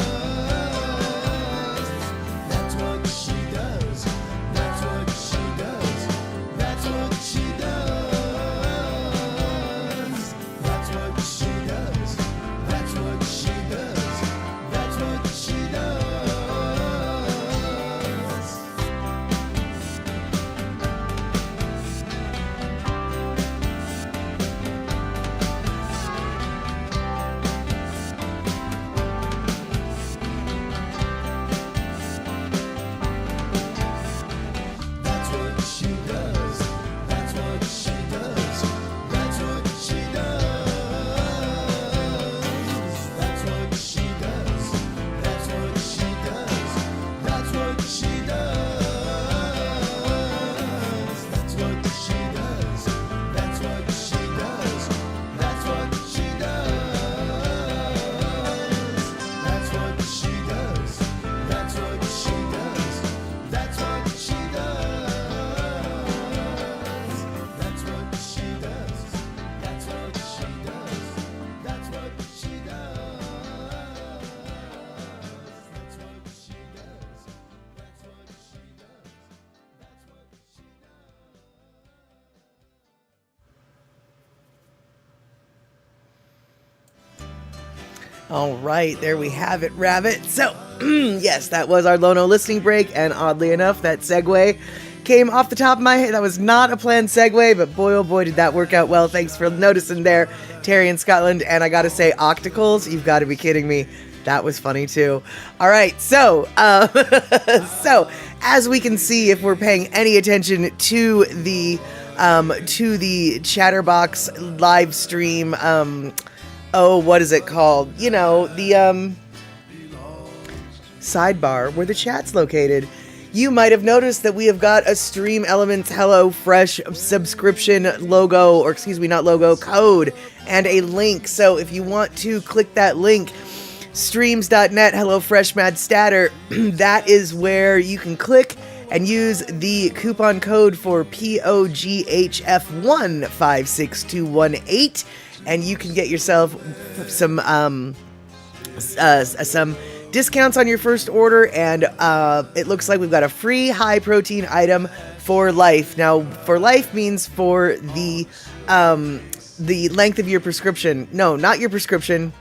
All right, there we have it, Rabbit. So, yes, that was our Lono listening break, and oddly enough, that segue came off the top of my head. That was not a planned segue, but boy, oh boy, did that work out well. Thanks for noticing there, Terry in Scotland. And I gotta say, Octacles, you've got to be kidding me. That was funny too. All right, so, so as we can see, if we're paying any attention to the Chatterbox live stream, what is it called? You know, the sidebar where the chat's located. You might have noticed that we have got a Stream Elements HelloFresh subscription logo, or excuse me, not logo, code, and a link. So if you want to click that link, streams.net HelloFresh Mad Statter, that is where you can click and use the coupon code for POGHF156218, and you can get yourself some discounts on your first order, and it looks like we've got a free high protein item for life. Now, for life means for the length of your prescription. No, not your prescription.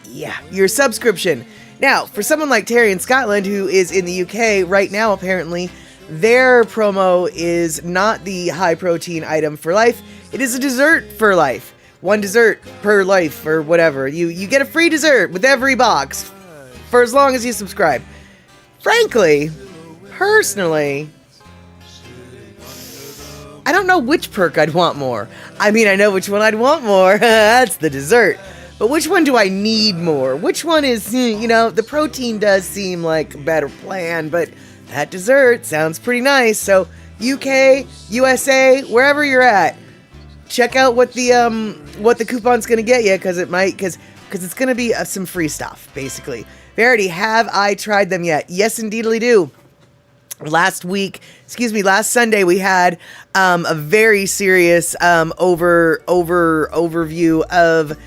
Yeah, your subscription. Now, for someone like Terry in Scotland, who is in the UK right now, apparently, their promo is not the high protein item for life. It is a dessert for life. One dessert per life, or whatever. You get a free dessert with every box for as long as you subscribe. Frankly, personally, I don't know which perk I'd want more. I mean, I know which one I'd want more. That's the dessert. But which one do I need more? Which one is, the protein does seem like a better plan, but that dessert sounds pretty nice. So UK, USA, wherever you're at, check out what the coupon's going to get you, because it's going to be some free stuff, basically. Verity, have I tried them yet? Yes, indeedly do. Last Sunday, we had a very serious overview of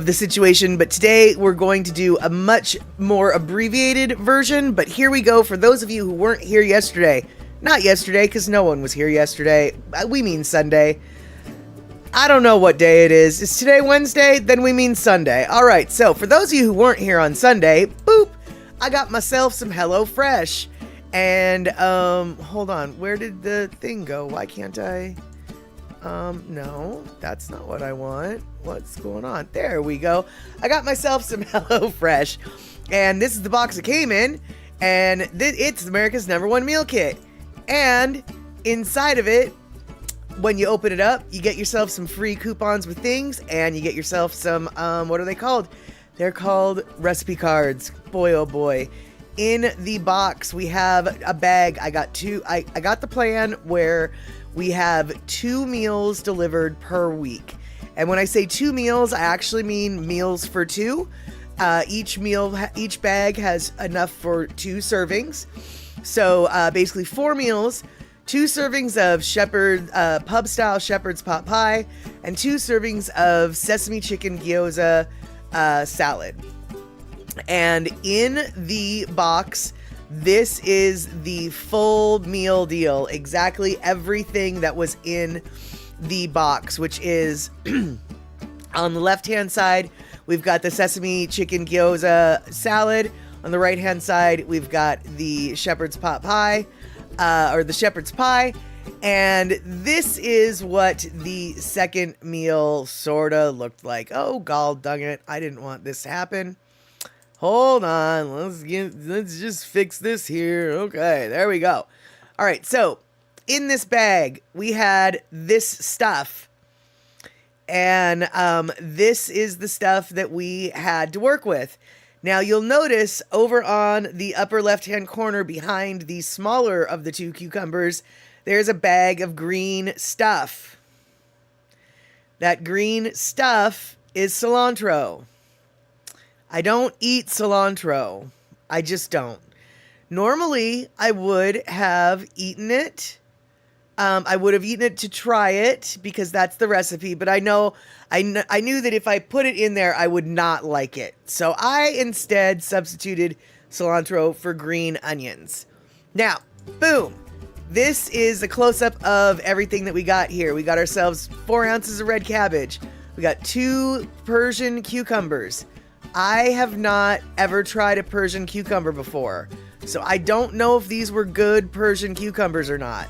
the situation, but today we're going to do a much more abbreviated version. But here we go. For those of you who weren't here yesterday, not yesterday, because no one was here yesterday, we mean Sunday. I don't know what day it is. Is today Wednesday? Then we mean Sunday. All right, so for those of you who weren't here on Sunday, boop, I got myself some HelloFresh. And, hold on, where did the thing go? Why can't I? No, that's not what I want. What's going on? There we go. I got myself some HelloFresh, and this is the box it came in, and it's America's #1 meal kit. And inside of it, when you open it up, you get yourself some free coupons with things, and you get yourself some, what are they called? They're called recipe cards. Boy, oh boy. In the box, we have a bag. I got the plan where we have 2 meals delivered per week. And when I say 2 meals, I actually mean meals for 2. Each bag has enough for 2 servings. So basically 4 meals, 2 servings of pub-style shepherd's pot pie, and 2 servings of sesame chicken gyoza salad. And in the box, this is the full meal deal. Exactly everything that was in the box, which is on the left-hand side, we've got the sesame chicken gyoza salad. On the right-hand side, we've got the shepherd's pot pie, or the shepherd's pie. And this is what the second meal sort of looked like. Oh, gall dang it. I didn't want this to happen. Hold on. Let's just fix this here. Okay, there we go. All right, so in this bag, we had this stuff. And this is the stuff that we had to work with. Now, you'll notice over on the upper left-hand corner behind the smaller of the 2 cucumbers, there's a bag of green stuff. That green stuff is cilantro. I don't eat cilantro. I just don't. Normally, I would have eaten it. I would have eaten it to try it because that's the recipe. But I knew that if I put it in there, I would not like it. So I instead substituted cilantro for green onions. Now, boom. This is a close-up of everything that we got here. We got ourselves 4 ounces of red cabbage. We got 2 Persian cucumbers. I have not ever tried a Persian cucumber before, so I don't know if these were good Persian cucumbers or not.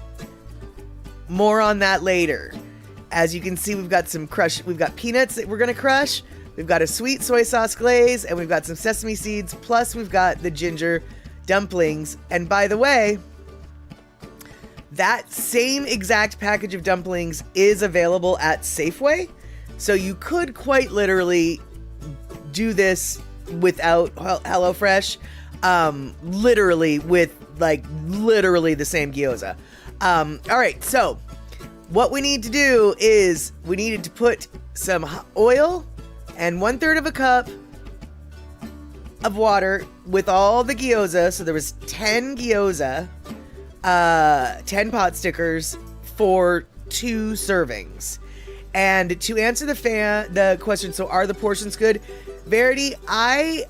More on that later. As you can see, we've got peanuts that we're gonna crush. We've got a sweet soy sauce glaze, and we've got some sesame seeds, plus we've got the ginger dumplings. And by the way, that same exact package of dumplings is available at Safeway. So you could quite literally do this without HelloFresh, literally with literally the same gyoza. All right, so what we need to do is we needed to put some oil and 1/3 of a cup of water with all the gyoza. So there was 10 gyoza, 10 pot stickers for 2 servings. And to answer the question, so are the portions good? Verity, I've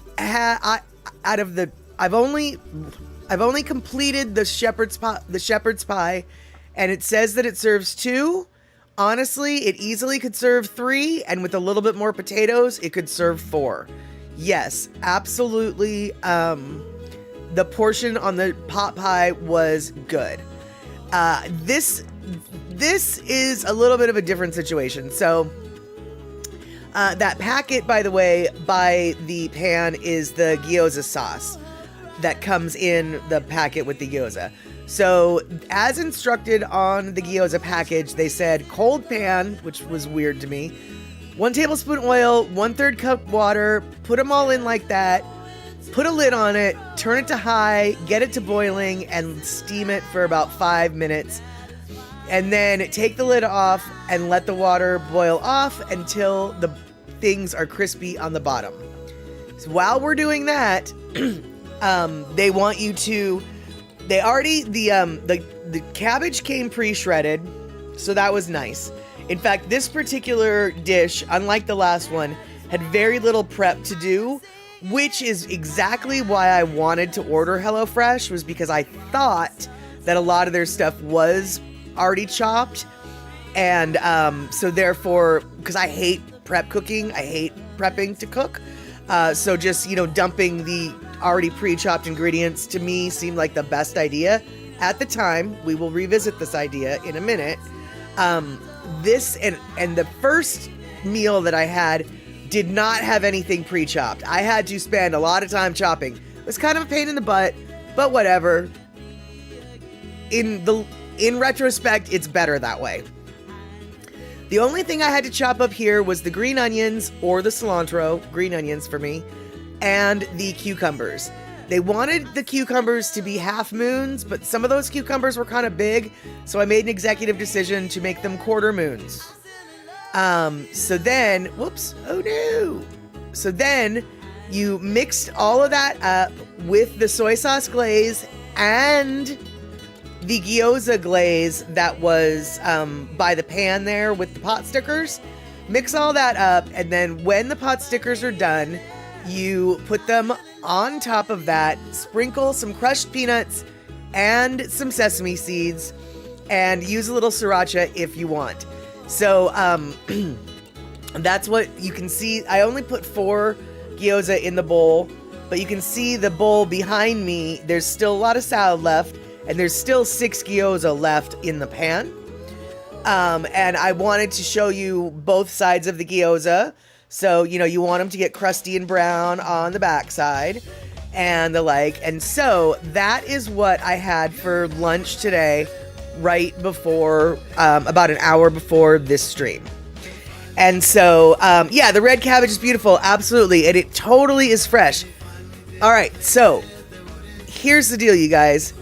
only completed the shepherd's pie, and it says that it serves 2. Honestly, it easily could serve 3, and with a little bit more potatoes, it could serve 4. Yes, absolutely. The portion on the pot pie was good. This is a little bit of a different situation. So that packet, by the way, by the pan is the gyoza sauce that comes in the packet with the gyoza. So as instructed on the gyoza package, they said cold pan, which was weird to me, 1 tablespoon oil, 1/3 cup water, put them all in like that, put a lid on it, turn it to high, get it to boiling, and steam it for about 5 minutes. And then take the lid off and let the water boil off until the things are crispy on the bottom. So while we're doing that, they want you to, the cabbage came pre-shredded, so that was nice. In fact, this particular dish, unlike the last one, had very little prep to do, which is exactly why I wanted to order HelloFresh, was because I thought that a lot of their stuff was already chopped. And so therefore, because I hate prep cooking, I hate prepping to cook. So just, dumping the already pre-chopped ingredients to me seemed like the best idea at the time. We will revisit this idea in a minute. This and the first meal that I had did not have anything pre-chopped. I had to spend a lot of time chopping. It was kind of a pain in the butt, but whatever. In retrospect, it's better that way. The only thing I had to chop up here was the green onions, or the cilantro, green onions for me, and the cucumbers. They wanted the cucumbers to be half moons, but some of those cucumbers were kind of big, so I made an executive decision to make them quarter moons. So then, whoops, oh no. So then you mixed all of that up with the soy sauce glaze and the gyoza glaze that was by the pan there with the pot stickers. Mix all that up, and then when the pot stickers are done, you put them on top of that, sprinkle some crushed peanuts and some sesame seeds, and use a little sriracha if you want. So that's what you can see. I only put 4 gyoza in the bowl, but you can see the bowl behind me. There's still a lot of salad left, and there's still 6 gyoza left in the pan. And I wanted to show you both sides of the gyoza. So, you want them to get crusty and brown on the backside and the like. And so that is what I had for lunch today, right before, about an hour before this stream. And so, the red cabbage is beautiful. Absolutely. And it totally is fresh. All right. So here's the deal, you guys.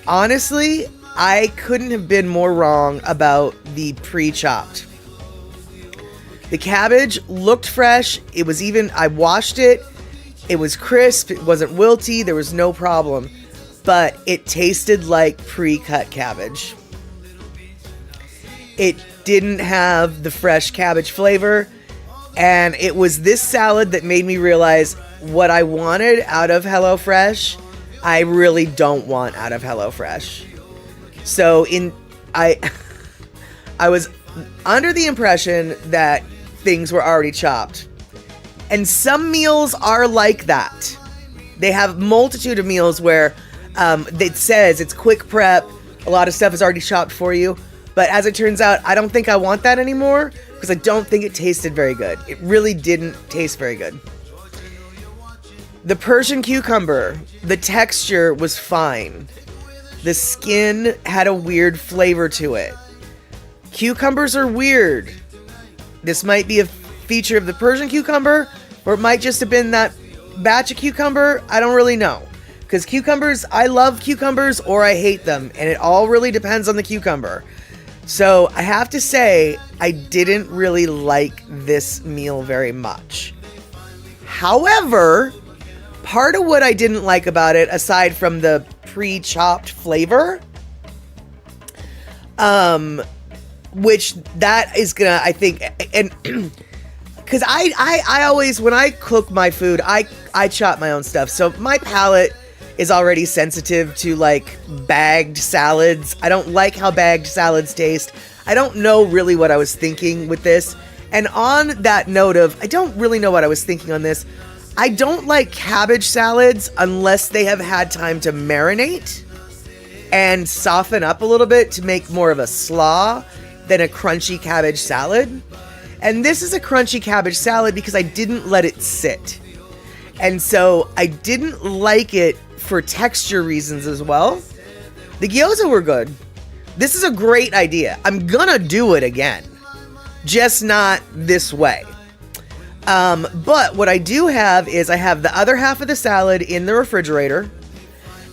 Honestly, I couldn't have been more wrong about the pre-chopped. The cabbage looked fresh. It was I washed it. It was crisp. It wasn't wilty. There was no problem. But it tasted like pre-cut cabbage. It didn't have the fresh cabbage flavor. And it was this salad that made me realize what I wanted out of HelloFresh, I really don't want out of HelloFresh. So I was under the impression that things were already chopped. And some meals are like that. They have a multitude of meals where it says it's quick prep. A lot of stuff is already chopped for you. But as it turns out, I don't think I want that anymore because I don't think it tasted very good. It really didn't taste very good. The Persian cucumber, the texture was fine. The skin had a weird flavor to it. Cucumbers are weird. This might be a feature of the Persian cucumber, or it might just have been that batch of cucumber. I don't really know. Because cucumbers, I love cucumbers or I hate them, and it all really depends on the cucumber. So I have to say, I didn't really like this meal very much. However, part of what I didn't like about it, aside from the pre-chopped flavor, which that is gonna, I think, and because I always, when I cook my food, I chop my own stuff, so my palate is already sensitive to like bagged salads. I don't like how bagged salads taste. I don't know really what I was thinking with this. And on that note of, I don't really know what I was thinking on this. I don't like cabbage salads unless they have had time to marinate and soften up a little bit to make more of a slaw than a crunchy cabbage salad. And this is a crunchy cabbage salad because I didn't let it sit. And so I didn't like it for texture reasons as well. The gyoza were good. This is a great idea. I'm gonna do it again, just not this way. But what I do have is I have the other half of the salad in the refrigerator.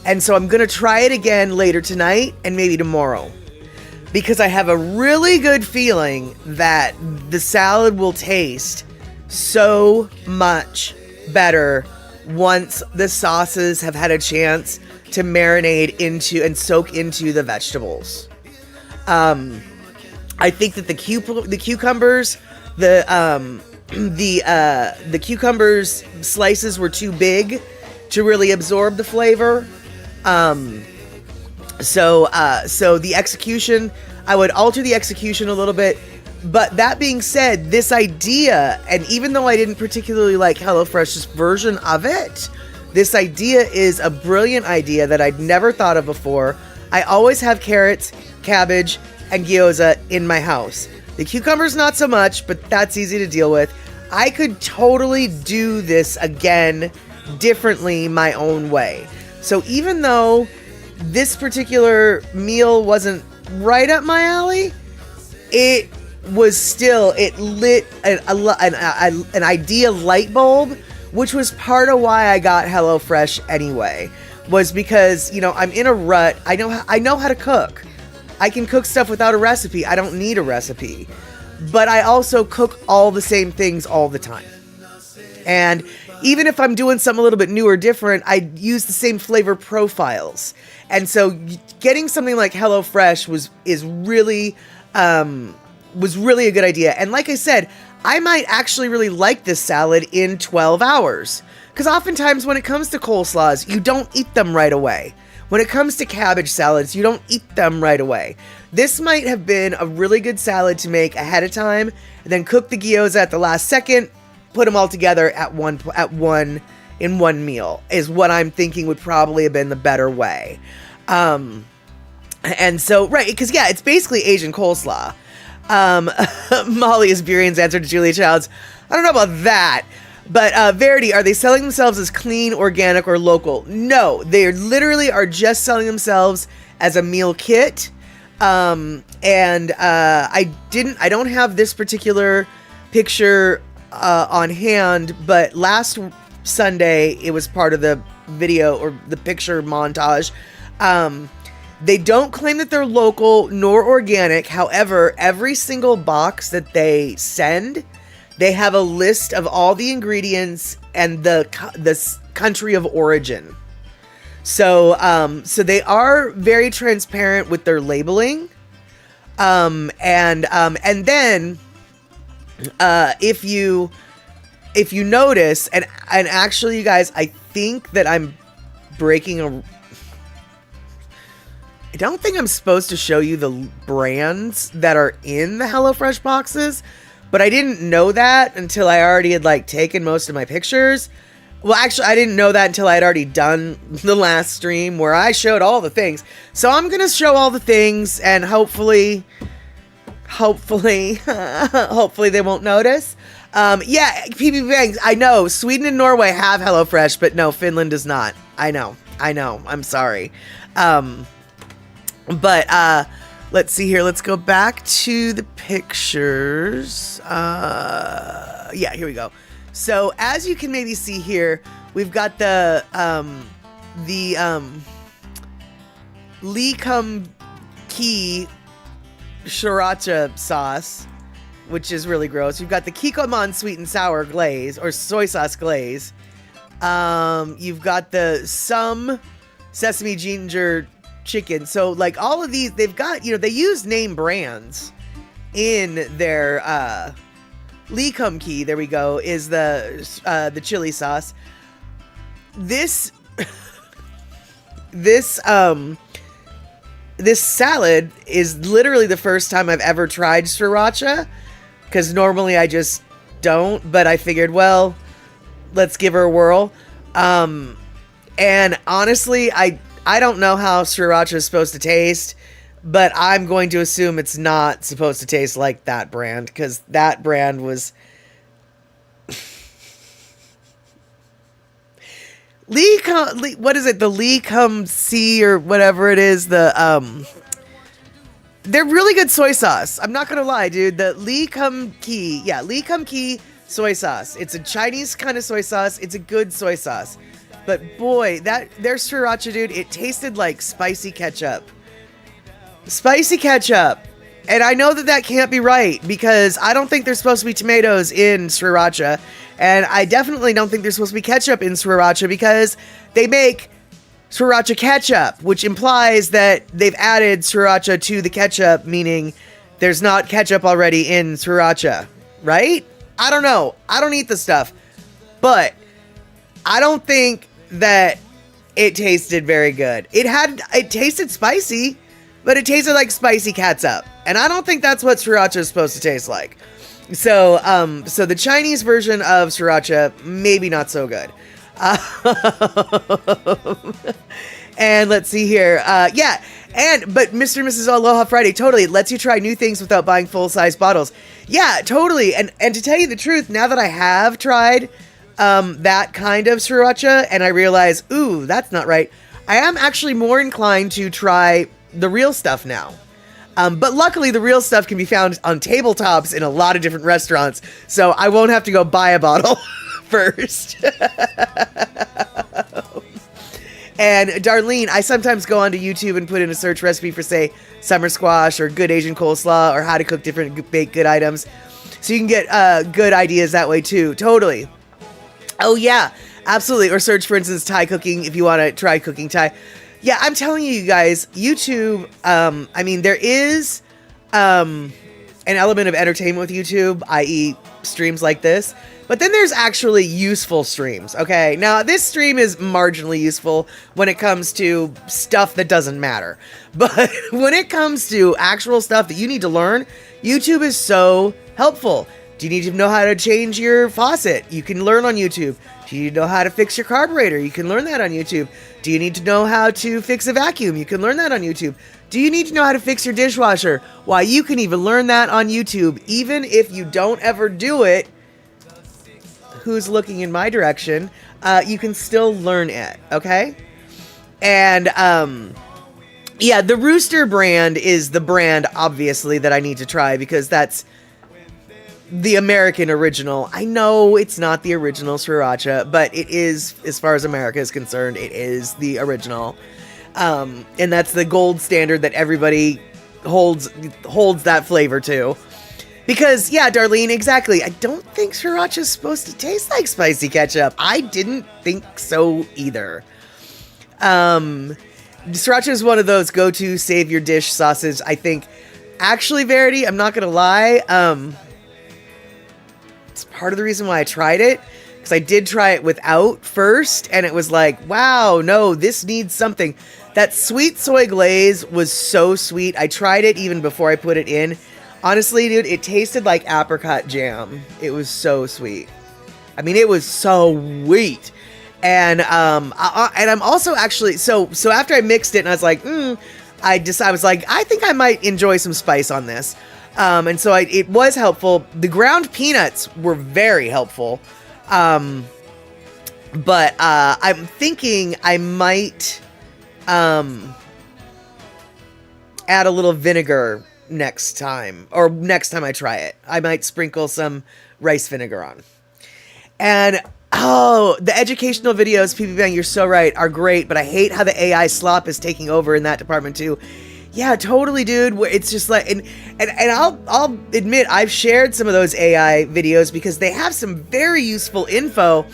And so I'm gonna try it again later tonight and maybe tomorrow, because I have a really good feeling that the salad will taste so much better once the sauces have had a chance to marinate into and soak into the vegetables. I think that the cucumbers, the cucumbers slices were too big to really absorb the flavor. So the execution, I would alter the execution a little bit. But that being said, this idea, and even though I didn't particularly like HelloFresh's version of it, this idea is a brilliant idea that I'd never thought of before. I always have carrots, cabbage, and gyoza in my house. The cucumbers, not so much, but that's easy to deal with. I could totally do this again differently my own way. So even though this particular meal wasn't right up my alley, it was still, it lit an idea light bulb, which was part of why I got HelloFresh anyway, was because, you know, I'm in a rut. I know how to cook. I can cook stuff without a recipe. I don't need a recipe. But I also cook all the same things all the time. And even if I'm doing something a little bit new or different, I use the same flavor profiles. And so getting something like HelloFresh was really a good idea. And like I said, I might actually really like this salad in 12 hours. Because oftentimes when it comes to coleslaws, you don't eat them right away. When it comes to cabbage salads, you don't eat them right away. This might have been a really good salad to make ahead of time, and then cook the gyoza at the last second, put them all together in one meal, is what I'm thinking would probably have been the better way. And so, right, because yeah, it's basically Asian coleslaw. Molly is Burian's answer to Julia Child's. I don't know about that. But Verity, are they selling themselves as clean, organic, or local? No, they literally are just selling themselves as a meal kit. I don't have this particular picture on hand, but last Sunday it was part of the video or the picture montage. They don't claim that they're local nor organic. However, every single box that they send, they have a list of all the ingredients and the country of origin. So they are very transparent with their labeling. And then if you notice, and actually, you guys, I think that I'm breaking I don't think I'm supposed to show you the brands that are in the HelloFresh boxes, but I didn't know that until I already had like taken most of my pictures. Well, actually, I didn't know that until I had already done the last stream where I showed all the things. So I'm going to show all the things, and hopefully they won't notice. Yeah, PB Bangs, I know Sweden and Norway have HelloFresh, but no, Finland does not. I know. I'm sorry. But let's see here. Let's go back to the pictures. Yeah, here we go. So as you can maybe see here, we've got the Lee Kum Kee sriracha sauce, which is really gross. You've got the Kikkoman sweet and sour glaze or soy sauce glaze. You've got the some sesame ginger chicken. So like all of these, they've got, they use name brands in their Lee Kum Kee, there we go, is the chili sauce. This this salad is literally the first time I've ever tried sriracha, because normally I just don't, but I figured, well, let's give her a whirl. And honestly, I don't know how sriracha is supposed to taste, but I'm going to assume it's not supposed to taste like that brand, because that brand was what is it? The Lee Kum C or whatever it is. They're really good soy sauce. I'm not gonna lie, dude. The Lee Kum Kee, Lee Kum Kee soy sauce. It's a Chinese kind of soy sauce. It's a good soy sauce, but boy, their sriracha, dude, it tasted like spicy ketchup. Spicy ketchup. And I know that can't be right, because I don't think there's supposed to be tomatoes in sriracha. And I definitely don't think there's supposed to be ketchup in sriracha, because they make sriracha ketchup, which implies that they've added sriracha to the ketchup, meaning there's not ketchup already in sriracha, right? I don't know. I don't eat the stuff. But I don't think that it tasted very good. It tasted spicy, but it tasted like spicy catsup. And I don't think that's what sriracha is supposed to taste like. So the Chinese version of sriracha, maybe not so good. And let's see here. But Mr. and Mrs. Aloha Friday, totally, it lets you try new things without buying full-size bottles. Yeah, totally. And to tell you the truth, now that I have tried that kind of sriracha, and I realize, ooh, that's not right, I am actually more inclined to try the real stuff now. But luckily, the real stuff can be found on tabletops in a lot of different restaurants, so I won't have to go buy a bottle first. And Darlene, I sometimes go onto YouTube and put in a search recipe for, say, summer squash or good Asian coleslaw or how to cook different baked good items, so you can get good ideas that way too. Totally. Oh yeah, absolutely. Or search, for instance, Thai cooking if you want to try cooking Thai. Yeah, I'm telling you guys, YouTube, there is an element of entertainment with YouTube, i.e. streams like this, but then there's actually useful streams, okay? Now, this stream is marginally useful when it comes to stuff that doesn't matter, but when it comes to actual stuff that you need to learn, YouTube is so helpful. Do you need to know how to change your faucet? You can learn on YouTube. Do you know how to fix your carburetor? You can learn that on YouTube. Do you need to know how to fix a vacuum? You can learn that on YouTube. Do you need to know how to fix your dishwasher? Why, you can even learn that on YouTube. Even if you don't ever do it, who's looking in my direction, you can still learn it, okay? And, the Rooster brand is the brand, obviously, that I need to try, because that's the American original. I know it's not the original sriracha, but it is, as far as America is concerned, it is the original. And that's the gold standard that everybody holds that flavor to. Because, yeah, Darlene, exactly. I don't think sriracha is supposed to taste like spicy ketchup. I didn't think so either. Sriracha is one of those go-to save your dish sauces, I think. Actually, Verity, I'm not going to lie. It's part of the reason why I tried it, because I did try it without first, and it was like, wow, no, this needs something. That sweet soy glaze was so sweet. I tried it even before I put it in. Honestly, dude, it tasted like apricot jam. It was so sweet. I mean, it was so sweet. And I'm also actually, so after I mixed it and I was like, I was like, I think I might enjoy some spice on this. And so it was helpful. The ground peanuts were very helpful. But I'm thinking I might add a little vinegar next time, or next time I try it. I might sprinkle some rice vinegar on. And the educational videos, PP Bang, you're so right, are great, but I hate how the AI slop is taking over in that department too. Yeah, totally, dude. It's just like, and I'll admit I've shared some of those AI videos because they have some very useful info,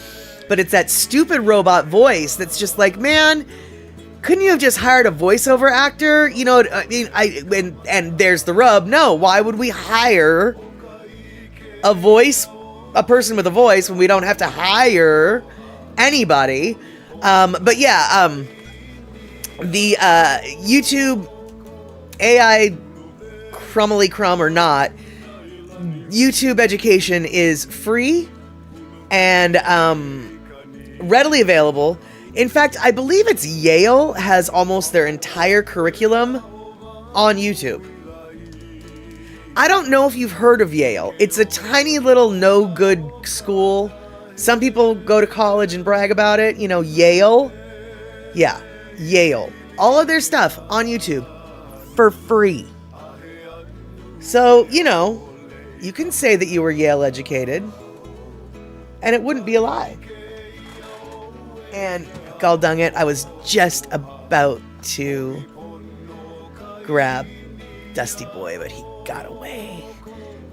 but it's that stupid robot voice that's just like, man, couldn't you have just hired a voiceover actor? You know, I mean, and there's the rub. No, why would we hire a person with a voice when we don't have to hire anybody? But yeah, the YouTube AI, crumbly crumb or not, YouTube education is free and readily available. In fact, I believe it's Yale has almost their entire curriculum on YouTube. I don't know if you've heard of Yale. It's a tiny little no good school. Some people go to college and brag about it. You know, Yale. Yeah, Yale. All of their stuff on YouTube for free. So, you know, you can say that you were Yale educated and it wouldn't be a lie. And god dang it, I was just about to grab Dusty Boy, but he got away.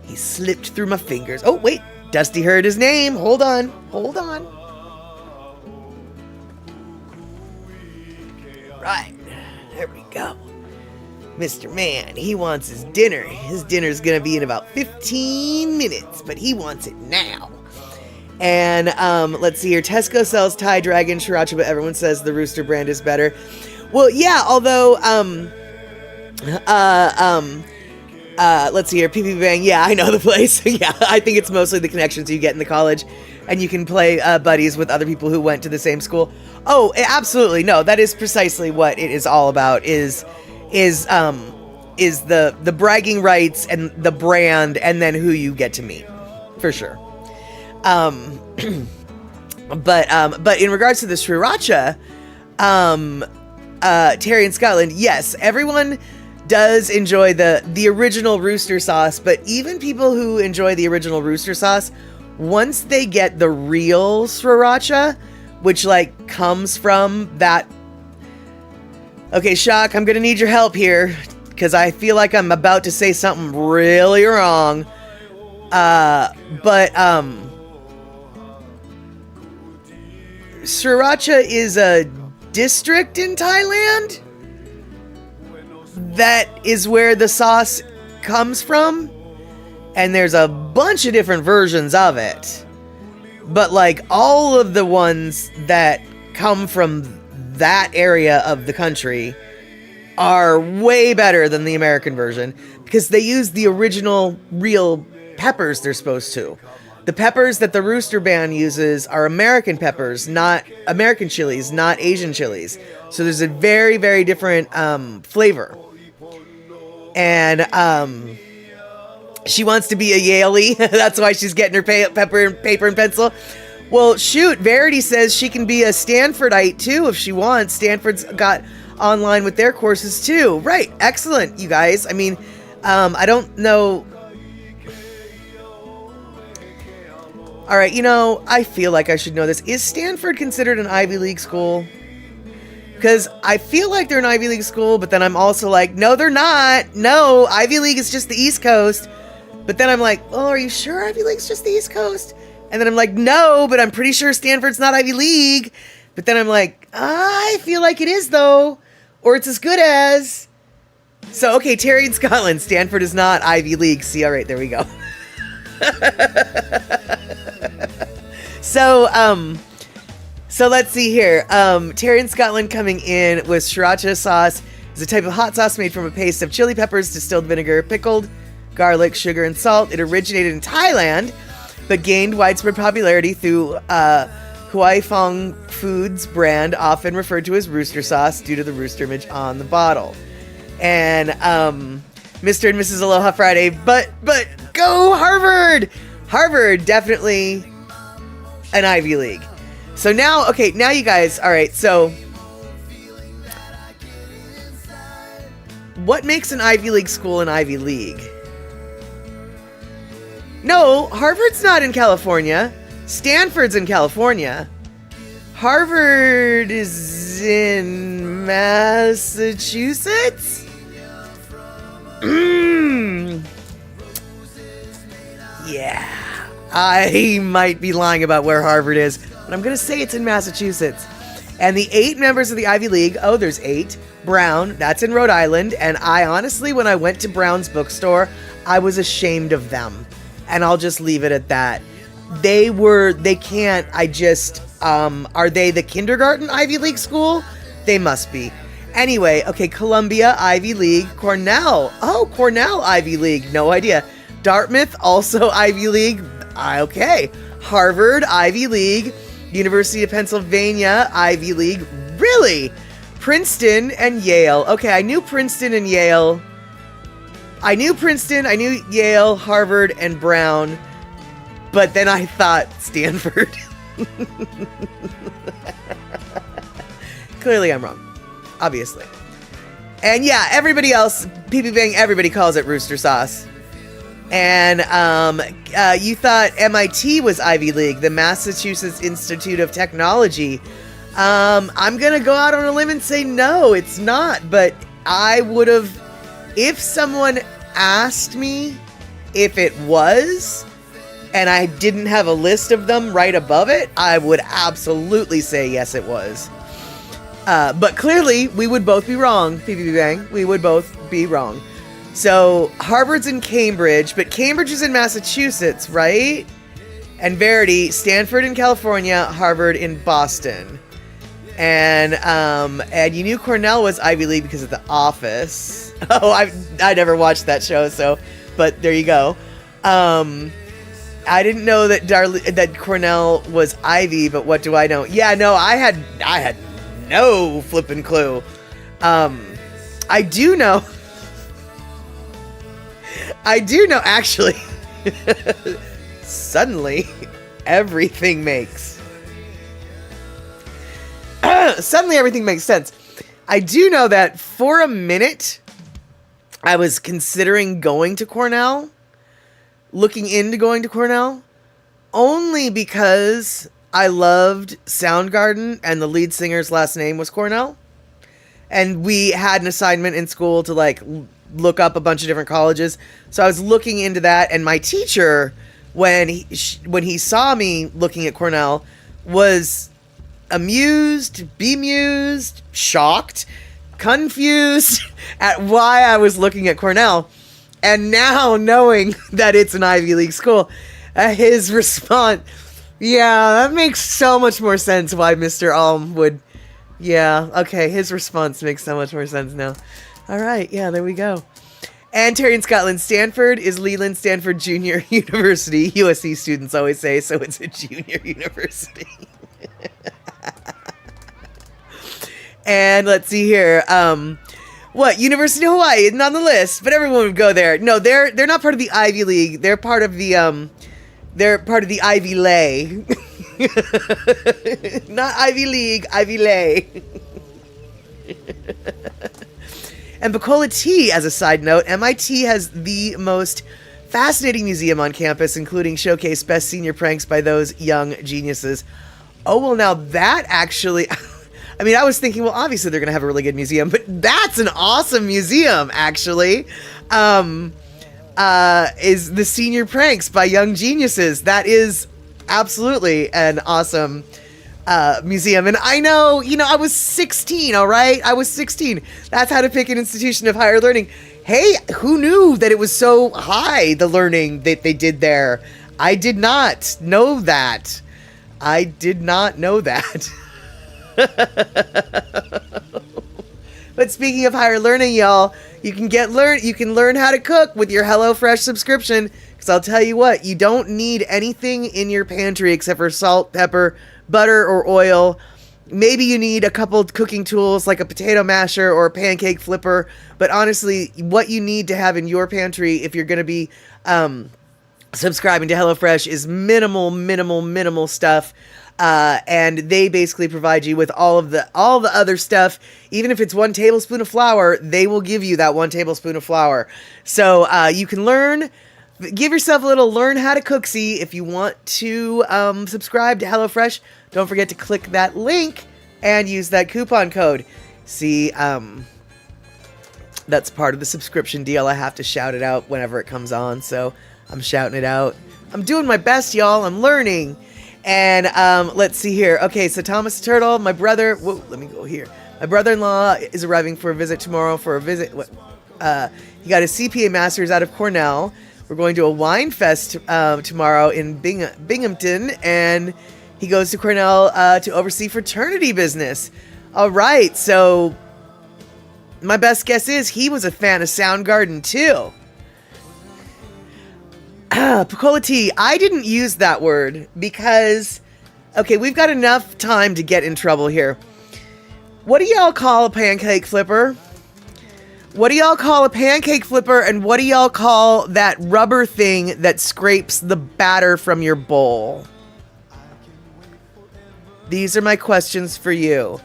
He slipped through my fingers. Oh, wait. Dusty heard his name. Hold on. Right. There we go. Mr. Man, he wants his dinner. His dinner's gonna be in about 15 minutes, but he wants it now. And let's see here. Tesco sells Thai Dragon Sriracha, but everyone says the Rooster brand is better. Well, yeah, although let's see here. PP Bang. Yeah, I know the place. Yeah, I think it's mostly the connections you get in the college, and you can play buddies with other people who went to the same school. Oh, absolutely. No, that is precisely what it is all about. Is the bragging rights and the brand, and then who you get to meet, for sure. But in regards to the Sriracha, Terry in Scotland, yes, everyone does enjoy the original Rooster sauce, but even people who enjoy the original Rooster sauce, once they get the real Sriracha, which like comes from that. Okay, Shock, I'm gonna need your help here because I feel like I'm about to say something really wrong. But Sriracha is a district in Thailand. That is where the sauce comes from. And there's a bunch of different versions of it. But like all of the ones that come from that area of the country are way better than the American version because they use the original real peppers they're supposed to. The peppers that the Rooster Band uses are American peppers, not American chilies, not Asian chilies. So there's a very, very different flavor. And she wants to be a Yaley. That's why she's getting her paper and pencil. Well, shoot, Verity says she can be a Stanfordite too if she wants. Stanford's got online with their courses too. Right, excellent, you guys. I mean, I don't know. All right, you know, I feel like I should know this. Is Stanford considered an Ivy League school? Because I feel like they're an Ivy League school, but then I'm also like, no, they're not. No, Ivy League is just the East Coast. But then I'm like, oh, are you sure Ivy League's just the East Coast? And then I'm like, no, but I'm pretty sure Stanford's not Ivy League. But then I'm like, I feel like it is, though. Or it's as good as. So, okay, Terry in Scotland. Stanford is not Ivy League. See, all right, there we go. So let's see here. Terry in Scotland coming in with sriracha sauce. It's a type of hot sauce made from a paste of chili peppers, distilled vinegar, pickled garlic, sugar, and salt. It originated in Thailand, but gained widespread popularity through Huai Fong Foods brand, often referred to as rooster sauce due to the rooster image on the bottle. And Mr. and Mrs. Aloha Friday, but go Harvard! Harvard, definitely an Ivy League. So now you guys, all right, so what makes an Ivy League school an Ivy League? No, Harvard's not in California. Stanford's in California. Harvard is in Massachusetts? Yeah, I might be lying about where Harvard is, but I'm going to say it's in Massachusetts. And the 8 members of the Ivy League, there's 8. Brown, that's in Rhode Island. And I honestly, when I went to Brown's bookstore, I was ashamed of them. And I'll just leave it at that. Are they the kindergarten Ivy League school? They must be. Anyway, okay, Columbia, Ivy League. Cornell. Oh, Cornell, Ivy League. No idea. Dartmouth, also Ivy League. Okay. Harvard, Ivy League. University of Pennsylvania, Ivy League. Really? Princeton and Yale. Okay, I knew Princeton and Yale. I knew Princeton, I knew Yale, Harvard, and Brown. But then I thought Stanford. Clearly I'm wrong. Obviously. And yeah, everybody else, PB Bang, everybody calls it rooster sauce. And you thought MIT was Ivy League, the Massachusetts Institute of Technology. I'm going to go out on a limb and say no, it's not. But I would have, if someone asked me if it was, and I didn't have a list of them right above it, I would absolutely say yes, it was. But clearly, we would both be wrong, PB Bang. We would both be wrong. So, Harvard's in Cambridge, but Cambridge is in Massachusetts, right? And Verity, Stanford in California, Harvard in Boston. And you knew Cornell was Ivy League because of The Office. Oh, I never watched that show, so, but there you go. I didn't know that Cornell was Ivy, but what do I know? Yeah, no, I had no flipping clue. I do know, actually. Suddenly, everything makes sense. I do know that for a minute, I was considering going to Cornell, looking into going to Cornell, only because I loved Soundgarden and the lead singer's last name was Cornell. And we had an assignment in school to look up a bunch of different colleges. So I was looking into that, and my teacher, when he saw me looking at Cornell, was amused, bemused, shocked, confused at why I was looking at Cornell. And now, knowing that it's an Ivy League school, his response, yeah, that makes so much more sense why Mr. Alm would, yeah, okay, his response makes so much more sense now. All right, yeah, there we go. And Terry in Scotland, Stanford is Leland Stanford Junior University. USC students always say, so it's a junior university. And let's see here. What, University of Hawaii isn't on the list, but everyone would go there. No, they're not part of the Ivy League. They're part of the Ivy Lay. Not Ivy League, Ivy Lay. And Bacola Tea, as a side note, MIT has the most fascinating museum on campus, including showcase best senior pranks by those young geniuses. Oh, well, now that actually... I mean, I was thinking, well, obviously they're going to have a really good museum, but that's an awesome museum, actually. Is the senior pranks by young geniuses. That is absolutely an awesome museum. And I know, I was 16, all right? I was 16. That's how to pick an institution of higher learning. Hey, who knew that it was so high, the learning that they did there? I did not know that. I did not know that. But speaking of higher learning, y'all, you can learn how to cook with your HelloFresh subscription. Because I'll tell you what, you don't need anything in your pantry except for salt, pepper, butter, or oil. Maybe you need a couple cooking tools like a potato masher or a pancake flipper. But honestly, what you need to have in your pantry if you're going to be subscribing to HelloFresh is minimal stuff. And they basically provide you with all the other stuff. Even if it's 1 tablespoon of flour, they will give you that 1 tablespoon of flour. So you can give yourself a little learn how to cooksy if you want to subscribe to HelloFresh. Don't forget to click that link and use that coupon code. See, that's part of the subscription deal. I have to shout it out whenever it comes on, so I'm shouting it out. I'm doing my best, y'all. I'm learning. And let's see here. Okay, so Thomas the Turtle, my brother. Whoa, let me go here. My brother-in-law is arriving for a visit tomorrow. He got his CPA master's out of Cornell. We're going to a wine fest tomorrow in Binghamton, and he goes to Cornell to oversee fraternity business. All right, so my best guess is he was a fan of Soundgarden too. Picola tea. I didn't use that word because, okay, we've got enough time to get in trouble here. What do y'all call a pancake flipper? What do y'all call a pancake flipper? And what do y'all call that rubber thing that scrapes the batter from your bowl? These are my questions for you.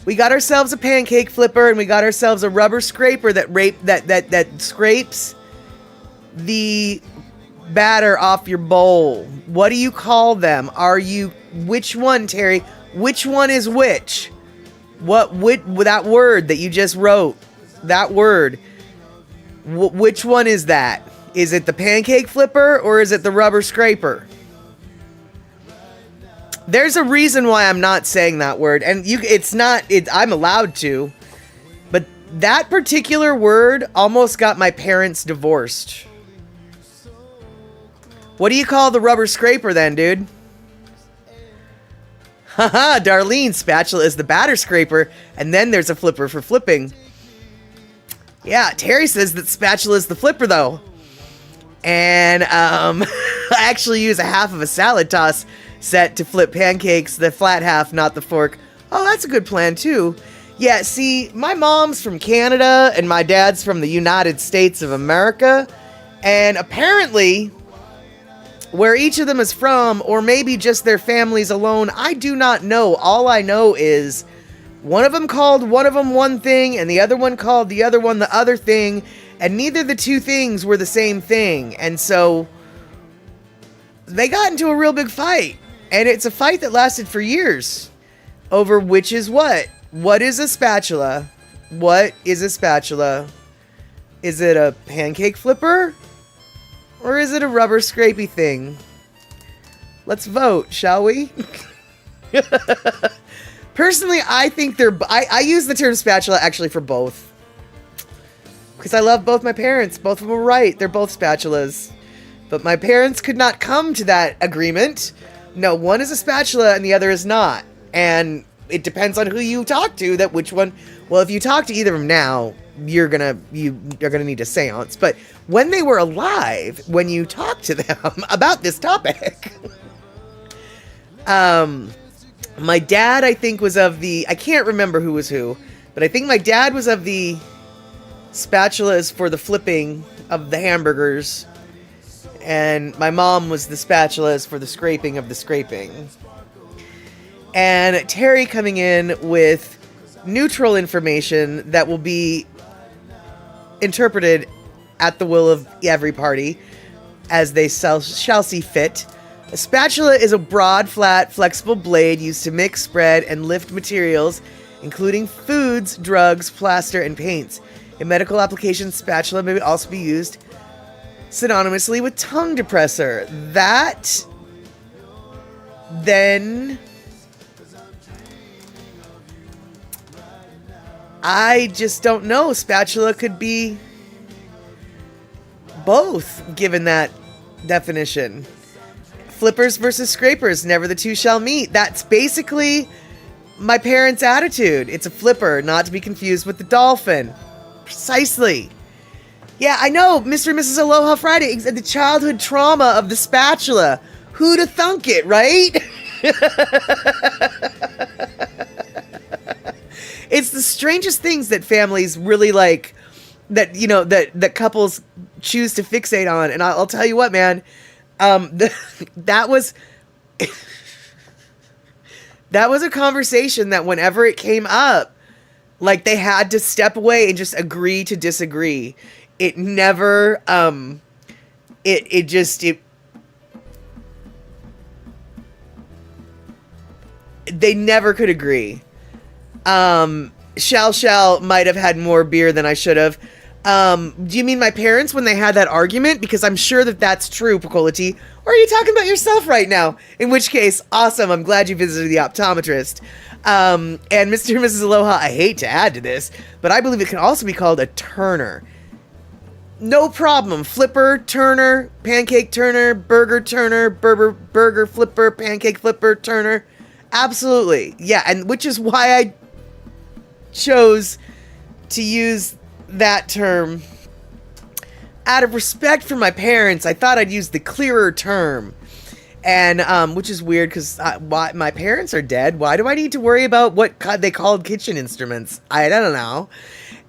We got ourselves a pancake flipper and we got ourselves a rubber scraper that scrapes the batter off your bowl. What do you call them? Which one, Terry? Which one is which? That word that you just wrote, that word, which one is that? Is it the pancake flipper or is it the rubber scraper? There's a reason why I'm not saying that word, and I'm allowed to, but that particular word almost got my parents divorced. What do you call the rubber scraper then, dude? Haha, Darlene, spatula is the batter scraper, and then there's a flipper for flipping. Yeah, Terry says that spatula is the flipper, though. And I actually use a half of a salad toss set to flip pancakes, the flat half, not the fork. Oh, that's a good plan, too. Yeah, see, my mom's from Canada, and my dad's from the United States of America, and apparently where each of them is from, or maybe just their families alone, I do not know. All I know is one of them called one of them one thing, and the other one called the other one the other thing, and neither the two things were the same thing. And so they got into a real big fight, and it's a fight that lasted for years over which is what. What is a spatula? What is a spatula? Is it a pancake flipper? Or is it a rubber scrapey thing? Let's vote, shall we? Personally, I think I use the term spatula actually for both. Because I love both my parents. Both of them were right. They're both spatulas. But my parents could not come to that agreement. No, one is a spatula and the other is not. And it depends on who you talk to that which one. Well, if you talk to either of them now, you're gonna need a seance. But when they were alive, when you talk to them about this topic, my dad, I think, was of the, I can't remember who was who, but I think my dad was of the spatulas for the flipping of the hamburgers, and my mom was the spatulas for the scraping of the scraping. And Terry coming in with neutral information that will be interpreted at the will of every party as they shall see fit. A spatula is a broad, flat, flexible blade used to mix, spread, and lift materials, including foods, drugs, plaster, and paints. In medical applications, spatula may also be used synonymously with tongue depressor. That, then, I just don't know. Spatula could be both, given that definition. Flippers versus scrapers, never the two shall meet. That's basically my parents' attitude. It's a flipper, not to be confused with the dolphin. Precisely. Yeah, I know, Mr. and Mrs. Aloha Friday, the childhood trauma of the spatula. Who'da thunk it, right? It's the strangest things that families really like, that, you know, that couples choose to fixate on. And I'll tell you what, man, that was a conversation that whenever it came up, like, they had to step away and just agree to disagree. It never, they never could agree. Shell might have had more beer than I should have. Do you mean my parents when they had that argument? Because I'm sure that that's true, Picolati. Or are you talking about yourself right now? In which case, awesome. I'm glad you visited the optometrist. And Mr. and Mrs. Aloha, I hate to add to this, but I believe it can also be called a turner. No problem. Flipper, turner, pancake turner, burger turner, burger flipper, pancake flipper, turner. Absolutely. Yeah, and which is why I chose to use that term. Out of respect for my parents, I thought I'd use the clearer term. And which is weird because my parents are dead. Why do I need to worry about what they called kitchen instruments? I don't know.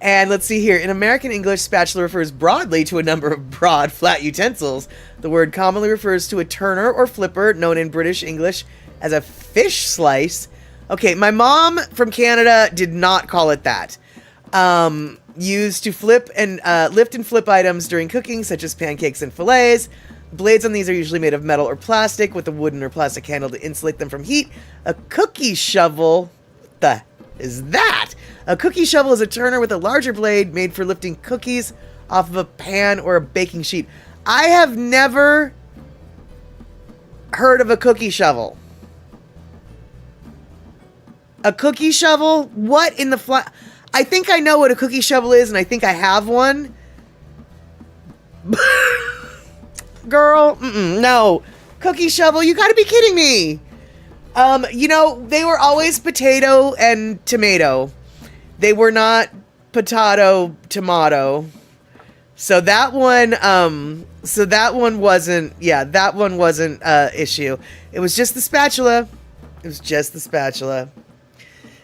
And let's see here. In American English, spatula refers broadly to a number of broad, flat utensils. The word commonly refers to a turner or flipper, known in British English as a fish slice. Okay, my mom from Canada did not call it that. Used to flip and lift and flip items during cooking, such as pancakes and fillets. Blades on these are usually made of metal or plastic with a wooden or plastic handle to insulate them from heat. A cookie shovel, what the is that? A cookie shovel is a turner with a larger blade made for lifting cookies off of a pan or a baking sheet. I have never heard of a cookie shovel. A cookie shovel? What in the I think I know what a cookie shovel is, and I think I have one. Girl, no. Cookie shovel, you gotta be kidding me. You know, they were always potato and tomato. They were not potato, tomato. So that one wasn't issue. It was just the spatula.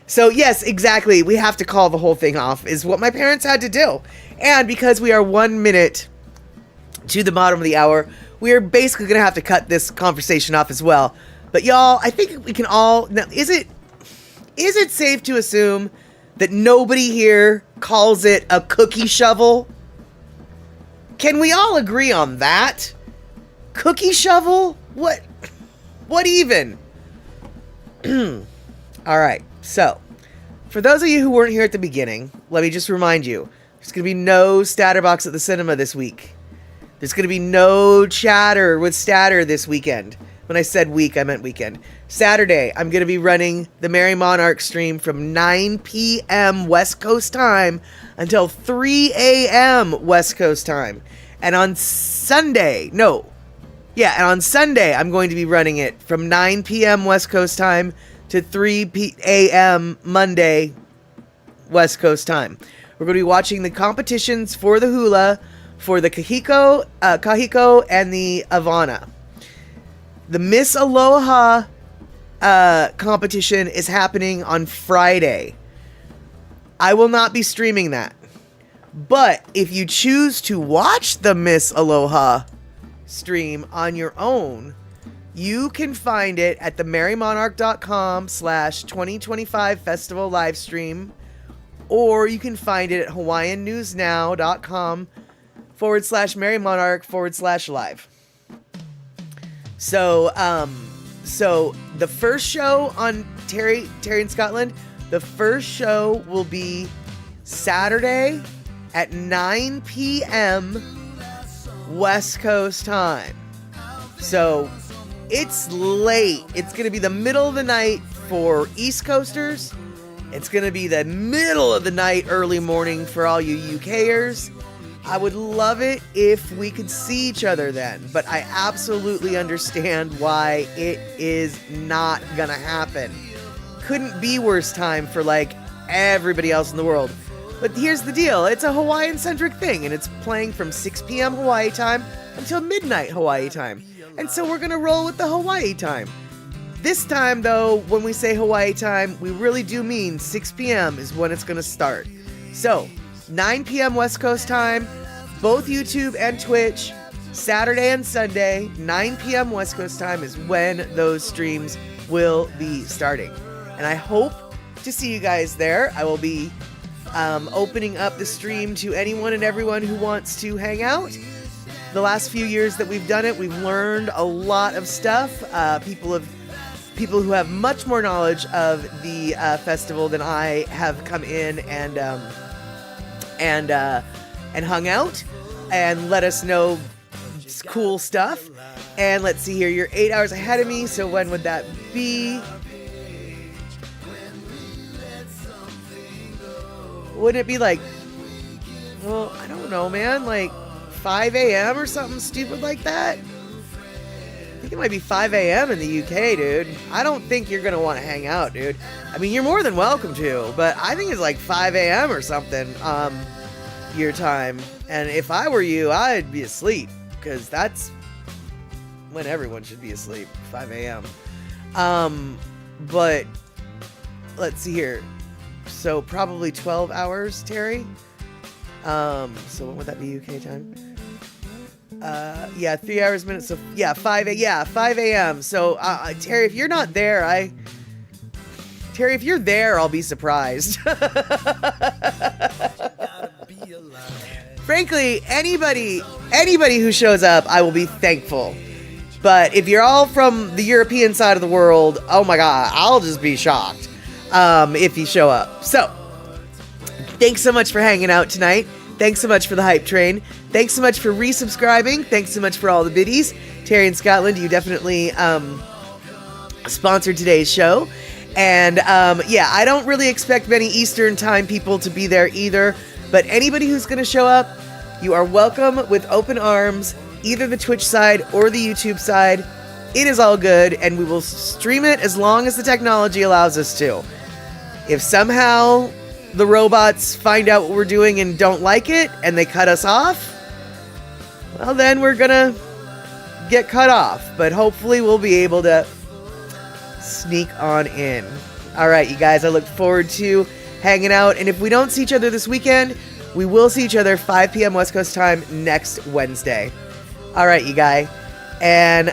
So yes, exactly. We have to call the whole thing off, is what my parents had to do. And because we are 1 minute to the bottom of the hour, we are basically going to have to cut this conversation off as well. But y'all, I think we can all, now, is it safe to assume that nobody here calls it a cookie shovel? Can we all agree on that? Cookie shovel? What even? All right. So, for those of you who weren't here at the beginning, let me just remind you, there's going to be no Statterbox at the cinema this week. There's going to be no chatter with Statter this weekend. When I said week, I meant weekend. Saturday, I'm going to be running the Merry Monarch stream from 9 p.m. West Coast time until 3 a.m. West Coast time. And on Sunday, I'm going to be running it from 9 p.m. West Coast time to 3 a.m. Monday West Coast time. We're going to be watching the competitions for the hula, for the Kahiko, and the Ivana. The Miss Aloha competition is happening on Friday. I will not be streaming that. But if you choose to watch the Miss Aloha stream on your own, you can find it at themerrymonarch.com/2025 festival live stream, or you can find it at hawaiiannewsnow.com/merrymonarch/live. So the first show on Terry in Scotland, the first show will be Saturday at 9 p.m. West Coast time. So it's late. It's going to be the middle of the night for East Coasters. It's going to be the middle of the night, early morning for all you UKers. I would love it if we could see each other then, but I absolutely understand why it is not gonna happen. Couldn't be worse time for like everybody else in the world. But here's the deal, it's a Hawaiian-centric thing, and it's playing from 6 p.m. Hawaii time until midnight Hawaii time. And so we're gonna roll with the Hawaii time. This time though, when we say Hawaii time, we really do mean 6 p.m. is when it's gonna start. So, 9 p.m. West Coast time, both YouTube and Twitch, Saturday and Sunday, 9 p.m. West Coast time is when those streams will be starting. And I hope to see you guys there. I will be opening up the stream to anyone and everyone who wants to hang out. The last few years that we've done it, we've learned a lot of stuff. People who have much more knowledge of the festival than I have come in and hung out and let us know cool stuff. And let's see here, you're 8 hours ahead of me, so when would that be? Wouldn't it be like, well, I don't know, man, like 5 a.m. or something stupid like that? I think it might be 5 a.m. in the UK, dude. I don't think you're going to want to hang out, dude. I mean, you're more than welcome to, but I think it's like 5 a.m. or something, your time. And if I were you, I'd be asleep, because that's when everyone should be asleep, 5 a.m. But let's see here. So probably 12 hours, Terry. So when would that be UK time? Yeah, 3 hours, minutes. So yeah, 5 a.m. So Terry, if you're not there, Terry, if you're there, I'll be surprised. Frankly, anybody who shows up, I will be thankful. But if you're all from the European side of the world, oh my God, I'll just be shocked if you show up. So, thanks so much for hanging out tonight. Thanks so much for the hype train. Thanks so much for resubscribing. Thanks so much for all the biddies. Terry in Scotland, you definitely sponsored today's show. And yeah, I don't really expect many Eastern time people to be there either. But anybody who's going to show up, you are welcome with open arms, either the Twitch side or the YouTube side. It is all good, and we will stream it as long as the technology allows us to. If somehow the robots find out what we're doing and don't like it, and they cut us off, well, then we're gonna get cut off. But hopefully we'll be able to sneak on in. All right, you guys, I look forward to hanging out. And if we don't see each other this weekend, we will see each other 5 p.m. West Coast time next Wednesday. All right, you guys. And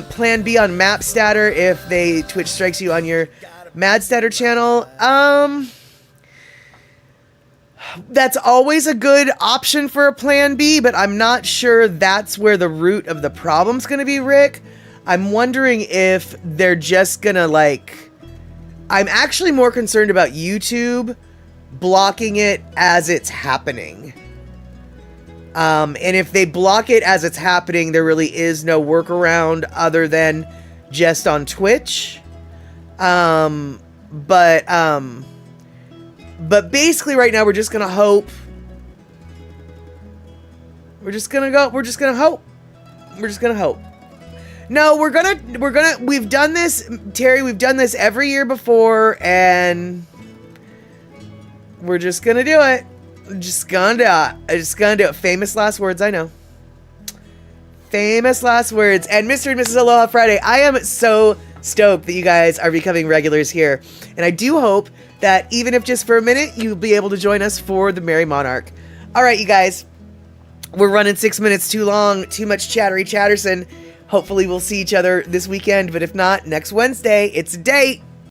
plan B on Map Statter if they Twitch strikes you on your Mad Statter channel. That's always a good option for a plan B, but I'm not sure that's where the root of the problem's going to be, Rick. I'm wondering if they're just going to I'm actually more concerned about YouTube blocking it as it's happening. And if they block it as it's happening, there really is no workaround other than just on Twitch. But basically right now we're just going to hope. We're just going to hope. No, we've done this, Terry, we've done this every year before, and we're just going to do it. Just gonna do it. Famous last words, I know. Famous last words. And Mr. and Mrs. Aloha Friday, I am so stoked that you guys are becoming regulars here. And I do hope that even if just for a minute, you'll be able to join us for the Merry Monarch. All right, you guys. We're running 6 minutes too long. Too much chattery chatterson. Hopefully we'll see each other this weekend. But if not, next Wednesday, it's a date.